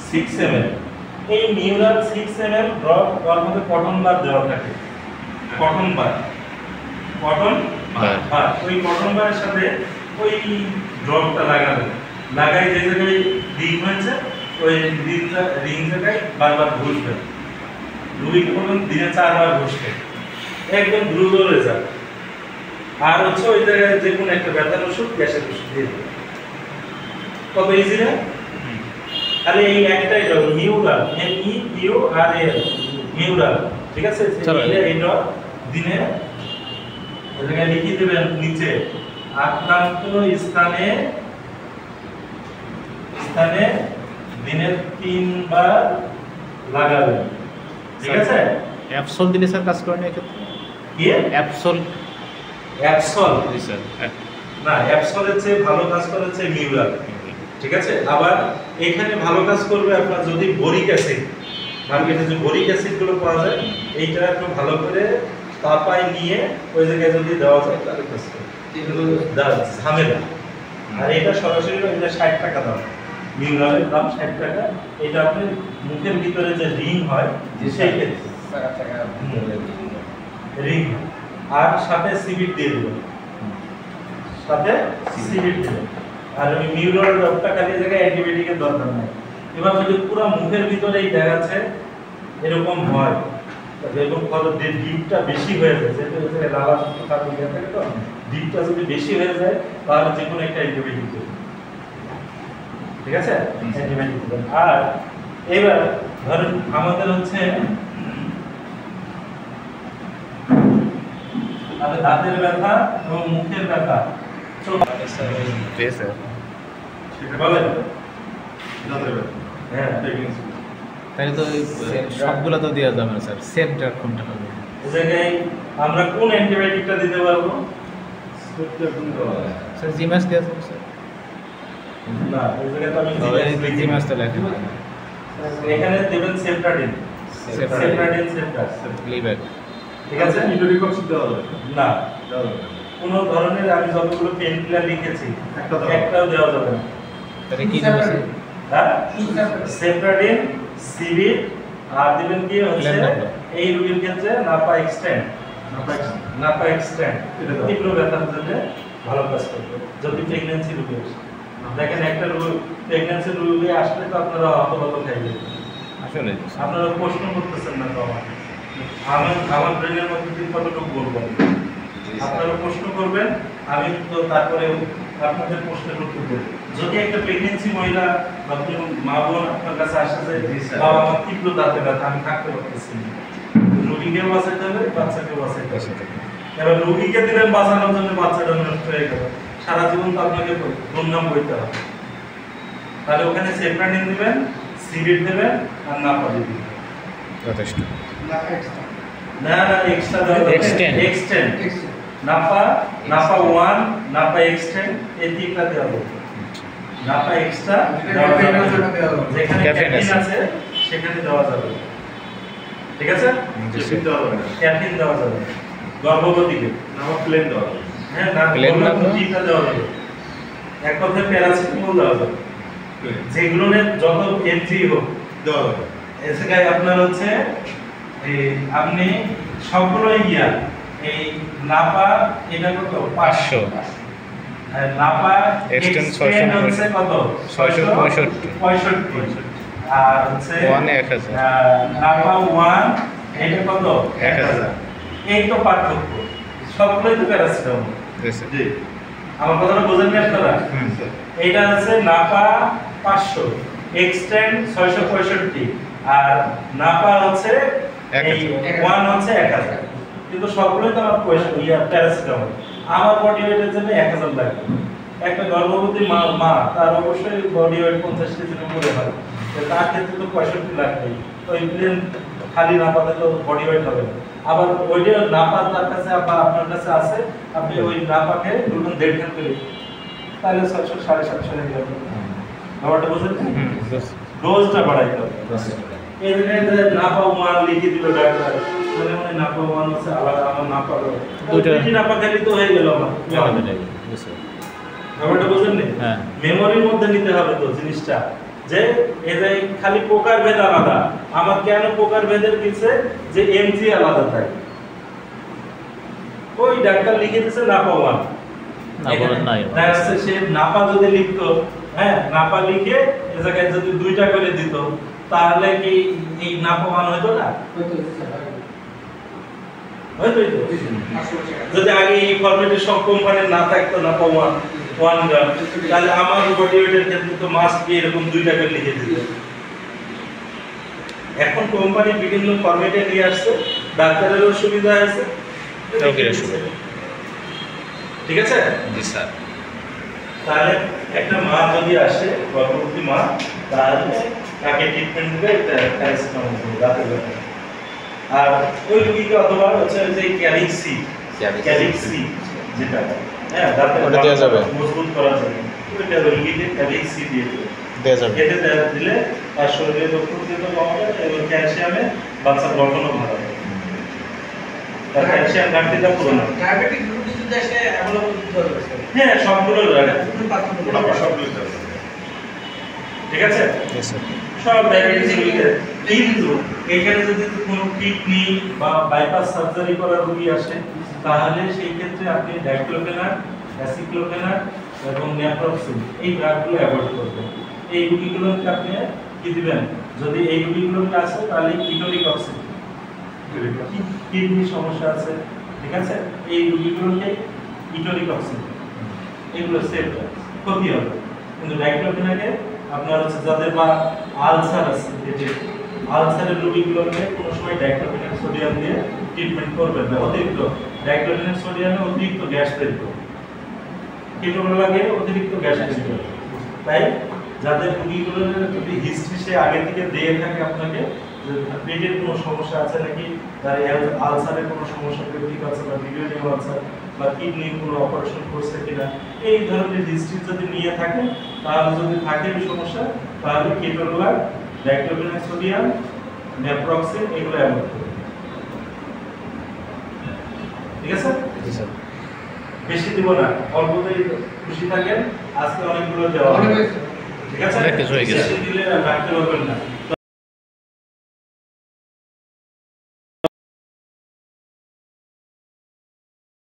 6 ml। এই নিউরাল 6 ml ড্রপ, তার মধ্যে কটন বার দেওয়া থাকে, কটন বার, ওই কটন বারের সাথে ওই ড্রপটা লাগাবেন, লাগাই যে জায়গায় রিং হয়েছে ওই রিং জায়গায় বারবার ঘষবেন। রুগী করবেন দিনে 4 বার ঘষবে, একদম দ্রুত রেজাল্ট। আর হচ্ছে ওই জায়গায় যে কোনো একটা ব্যথার ওষুধ, গ্যাসের ওষুধ দিয়ে দেবেন। কত ইজি না? তাহলে এই একটাই ড্রপ, নিউরাল, MEURAL, নিউরাল, ঠিক আছে? এইটা দিনে এটাকে লিখে দেবেন নিচে, আক্রান্ত স্থানে দিনে 3 বার লাগাবেন, ঠিক আছে? অ্যাপসল দিলে স্যার কাজ করে না এক্ষেত্রে? কি অ্যাপসল? অ্যাপসল জি স্যার। না, অ্যাপসলের চেয়ে ভালো কাজ করেছে মিউরাল, ঠিক আছে? আবার এখানে ভালো কাজ করবে আপনার যদি বোরিক অ্যাসিড, মার্কেটে যে বোরিক অ্যাসিডগুলো পাওয়া যায়, এইটা একটু ভালো করে তাপায় নিয়ে ওই জায়গায় যদি দেওয়া যায় তাহলে কাজ করে, ঝামেলা। আর এটা সরাসরি ওই যে 60 টাকা দাম, মিউরালের দাম 60 টাকা। এটা আপনি মুখের ভিতরে যে রিং হয়, সেই ক্ষেত্রে রিং আর সাথে সিবিট দিয়ে দিবেন, সাথে সিবিট দিবেন। আর ওই নিউরাল ডপটা খালি জায়গায় অ্যান্টিবায়োটিকের দরকার নাই। এবার যদি পুরো মুখের ভিতরেই দেখাচ্ছে এরকম হয়, এবং কত ডিপটা বেশি হয়ে যায়, যেটা হচ্ছে লালা কারণ ইয়ে থাকে তো, ডিপটা যদি বেশি হয়ে যায় তাহলে যে কোনো একটা অ্যান্টিবায়োটিক দেবেন, ঠিক আছে? অ্যান্টিবায়োটিক দেবেন। আর এবার ধরেন আমাদের হচ্ছে তাহলে দাঁতের ব্যথা এবং মুখের ব্যথা জি স্যার। বলেন। হ্যাঁ তাহলে তো সবগুলো তো দেওয়া যাবে না স্যার, সেন্টার কোনটা হবে? এই জায়গায় আমরা কোন অ্যান্টিবায়োটিকটা দিতে পারবো? স্যার জিমাস দেওয়া যাবে স্যার? না, এই জায়গায় তো আমি জিমাস তো লেখা এখানে দেবেন সেপ্টাডিন, সেপ্টাডিন সেপ্টাস, লিভার। ঠিক আছে? না, কোন ধরনের আমি যতগুলো পেন কিলার লিখেছি একটাও দেওয়া যাবে না। তাহলে কি দেবো স্যার? হ্যাঁ, সেপ্টাডিন, সিবিট, আর দিবেন কি হচ্ছে এই রোগীর ক্ষেত্রে নাপা এক্সটেন্ড, নাপা এক্সটেন্ড তীব্র ব্যথার জন্য ভালো কাজ করবে যদি প্রেগন্যান্সি রোগী আসে। দেখেন একটা প্রেগন্যান্সি রোগী আসলে তো আপনারা হতবাক খাইবে, আসলে আপনারা প্রশ্ন করতেছেন না তো আমার ব্রেনের মধ্যে দিয়ে কতটুকু বলবো, আপনারা প্রশ্ন করবেন, আমি তো তারপরে আপনাদের প্রশ্নের উত্তর দেব। যদি একটা প্রেগন্যান্সি মহিলা বা কোনো মা বোন আপনার কাছে আসে যে বাবা আমার তীব্র দাঁতে ব্যথা, আমি থাকতে পারতেছি না, রোগীকেও বাঁচাইতে হবে, বাচ্চাকেও বাঁচাইতে হবে। এবার রোগীকে দিলেন বাঁচানোর জন্য, বাচ্চাটা নষ্ট হয়ে গেল, সারা জীবন তো আপনাকে দুর্নাম বইতে হবে। তাহলে ওখানে সেপ্টাডিন দিবেন, সিবিট দেবেন, আর নাপা দিবেন। যথেষ্ট। না না, এক্সট্রা দেওয়া Extend. Extend Napa, Napa 1, Napa extend, এই তিনটা দেওয়া হবে। নাপা এক্সট্রা দেওয়া যাবে না। যেখানে ক্যাফিন ক্যাফিন আছে। আছে সেখানে দেওয়া যাবে, ঠিক আছে? ক্যাফিন দেওয়া যাবে না। গর্ভবতীকে হ্যাঁ, না Plain না তো? তিনটা দেওয়া যাবে। এক কথায় প্যারাসিটামল দেওয়া যাবে, যেগুলো যত এমজি হোক এই জায়গায় আপনার হচ্ছে এই আপনি সবগুলোই গিয়া এই নাপা এটা কত 500 আর নাপা Extend এক্সটেন্ড হচ্ছে কত 665 আর হচ্ছে 1000 নাপা 1 এটা কত 1000 এই তো পার্থক্য, সবগুলোই তো প্যারাসিটামল। জি স্যার। আমার কথাটা বোঝেন না আপনারা? হুম। এটা হচ্ছে নাপা 500, এক্সটেন্ড 665, আর নাপা হচ্ছে এই 1 হচ্ছে 1000, কিন্তু সবগুলোই তো আমার প্যারাসিটামল। আমার বডি ওয়েটের জন্য 1000 লাগবে। একটা গর্ভবতী মা তার অবশ্যই বডি ওয়েট 50 কেজির উপরে হয়, তো তার ক্ষেত্রে তো 65 লাগবেই। ওই প্লেন খালি নাপাতে তো বডি ওয়েট হবে না। আবার ওইটা নাপা তার কাছে আপনার কাছে আছে, আপনি ওই নাপাকে ধরুন 1.5 খান করে তাহলে 600 750 হয়ে যাবে। ব্যাপারটা বুঝলেন? ডোজটা বাড়াইতে হবে। এই যে নাপা 1 লিখে দিল ডাক্তার, মানে মানে নাপা 1 হচ্ছে আলাদা, আমার নাপা দুইটা নাপা খালি তো হয়ে গেল আমার। ব্যাপারটা বুঝলেন না? হ্যাঁ। মেমোরির মধ্যে নিতে হবে তো জিনিসটা, যে এই যে খালি প্রকার ভেদ আলাদা, আমার কেন প্রকার ভেদের কিছু যে এমজি আলাদা থাকে। ওই ডাক্তার লিখে দিয়েছে নাপা 1, সে নাপা যদি লিখতো, হ্যাঁ নাপা লিখে এই জায়গায় যদি 2টা করে দিত তাহলে কি এই নাপা 1 হইতো না? হইতো। যদি আগে এই ফরম্যাটে সব কোম্পানির না থাকতো নাপা 1 গ্রাম, তাহলে আমার বডি ওয়েটের ক্ষেত্রে তো মাস্ট বি এরকম 2টা করে লিখে দিত। এখন কোম্পানি বিভিন্ন ফরম্যাটে নিয়ে আসছে, ডাক্তারেরও সুবিধা আছে, রোগীরও সুবিধা। ঠিক আছে? জি স্যার। তাহলে একটা মা যদি আসে, গর্ভবতী মা, তাহলে তাকে ট্রিটমেন্ট দিবে প্যারাসিটামল দিয়ে দাঁতের ব্যথা। আর ওই রোগীকে অথবা হচ্ছে যে ক্যালিক্সি যেটা, হ্যাঁ দাঁতের ওটা দেওয়া যাবে। মজবুত করার জন্য ওইটা রোগীকে ক্যালিক্সি দিয়ে দেবে। দেওয়া যাবে। এতে দিলে তার শরীরে রোগ প্রতিরোধ কমাবে এবং ক্যালসিয়ামে বাচ্চার গঠনও ভালো হবে। তার ক্যালসিয়াম ঘাটতিটা পূরণ হবে। ডায়াবেটিক রোগী যদি আসে অ্যাভেলেবল দিতে হবে স্যার। হ্যাঁ, সবগুলো লাগে। ঠিক আছে? জি স্যার। সব ডায়াবেটিস রোগীদের। কিন্তু এখানে যদি কোনো কিডনি বা বাইপাস সার্জারি করার রোগী আসে, তাহলে সেই ক্ষেত্রে আপনি ডাইক্লোফেনাক, অ্যাসিক্লোফেনাক এবং ন্যাপ্রক্সিন এই ড্রাগগুলো অ্যাভয়েড করবেন। এই রোগীগুলোকে আপনি কি দিবেন? যদি এই রোগীগুলোকে আছে তাহলে কিটোরিকক্সিন, কিডনির সমস্যা আছে, ঠিক আছে, এই রোগীগুলোকে কিটোরিকক্সিন, এগুলো সেফ ক্ষতি হবে। কিন্তু ডাইক্লোফেনাকে আপনার হচ্ছে যাদের বা আলসার আছে, পেটে আলসারের রোগীগুলোকে কোনো সময় ডাইক্লোফেনাক সোডিয়াম দিয়ে ট্রিটমেন্ট করবেন না। অতিরিক্ত ডাইক্লোফেনাক সোডিয়ামে অতিরিক্ত গ্যাস তৈরি করে, কিটোরোলাকে অতিরিক্ত গ্যাস তৈরি করে। তাই যাদের রোগীগুলোর যদি হিস্ট্রি সে আগে থেকে দিয়ে থাকে আপনাকে, যে পেটের কোনো সমস্যা আছে নাকি, তার আলসারের কোনো সমস্যা, পেপটিক আলসার বা বিলিয়ারি আলসার বা কিডনির কোনো অপারেশন করছে কিনা, এই ধরনের হিস্ট্রি যদি নিয়ে থাকে, তাহলে যদি থাকে এই সমস্যা, তাহলে কিটোরোলা, ডাইক্লোফেনাক সোডিয়াম, ন্যাপ্রক্সিন এগুলো অ্যাভয়েড করবে। ঠিক আছে? জি স্যার। বেশি দিব না, অল্পতেই খুশি থাকেন। আজকে অনেকগুলো দেওয়া হবে, ঠিক আছে? অনেক কিছু হয়ে গেছে। বেশি দিলে রাখতে পারবেন না।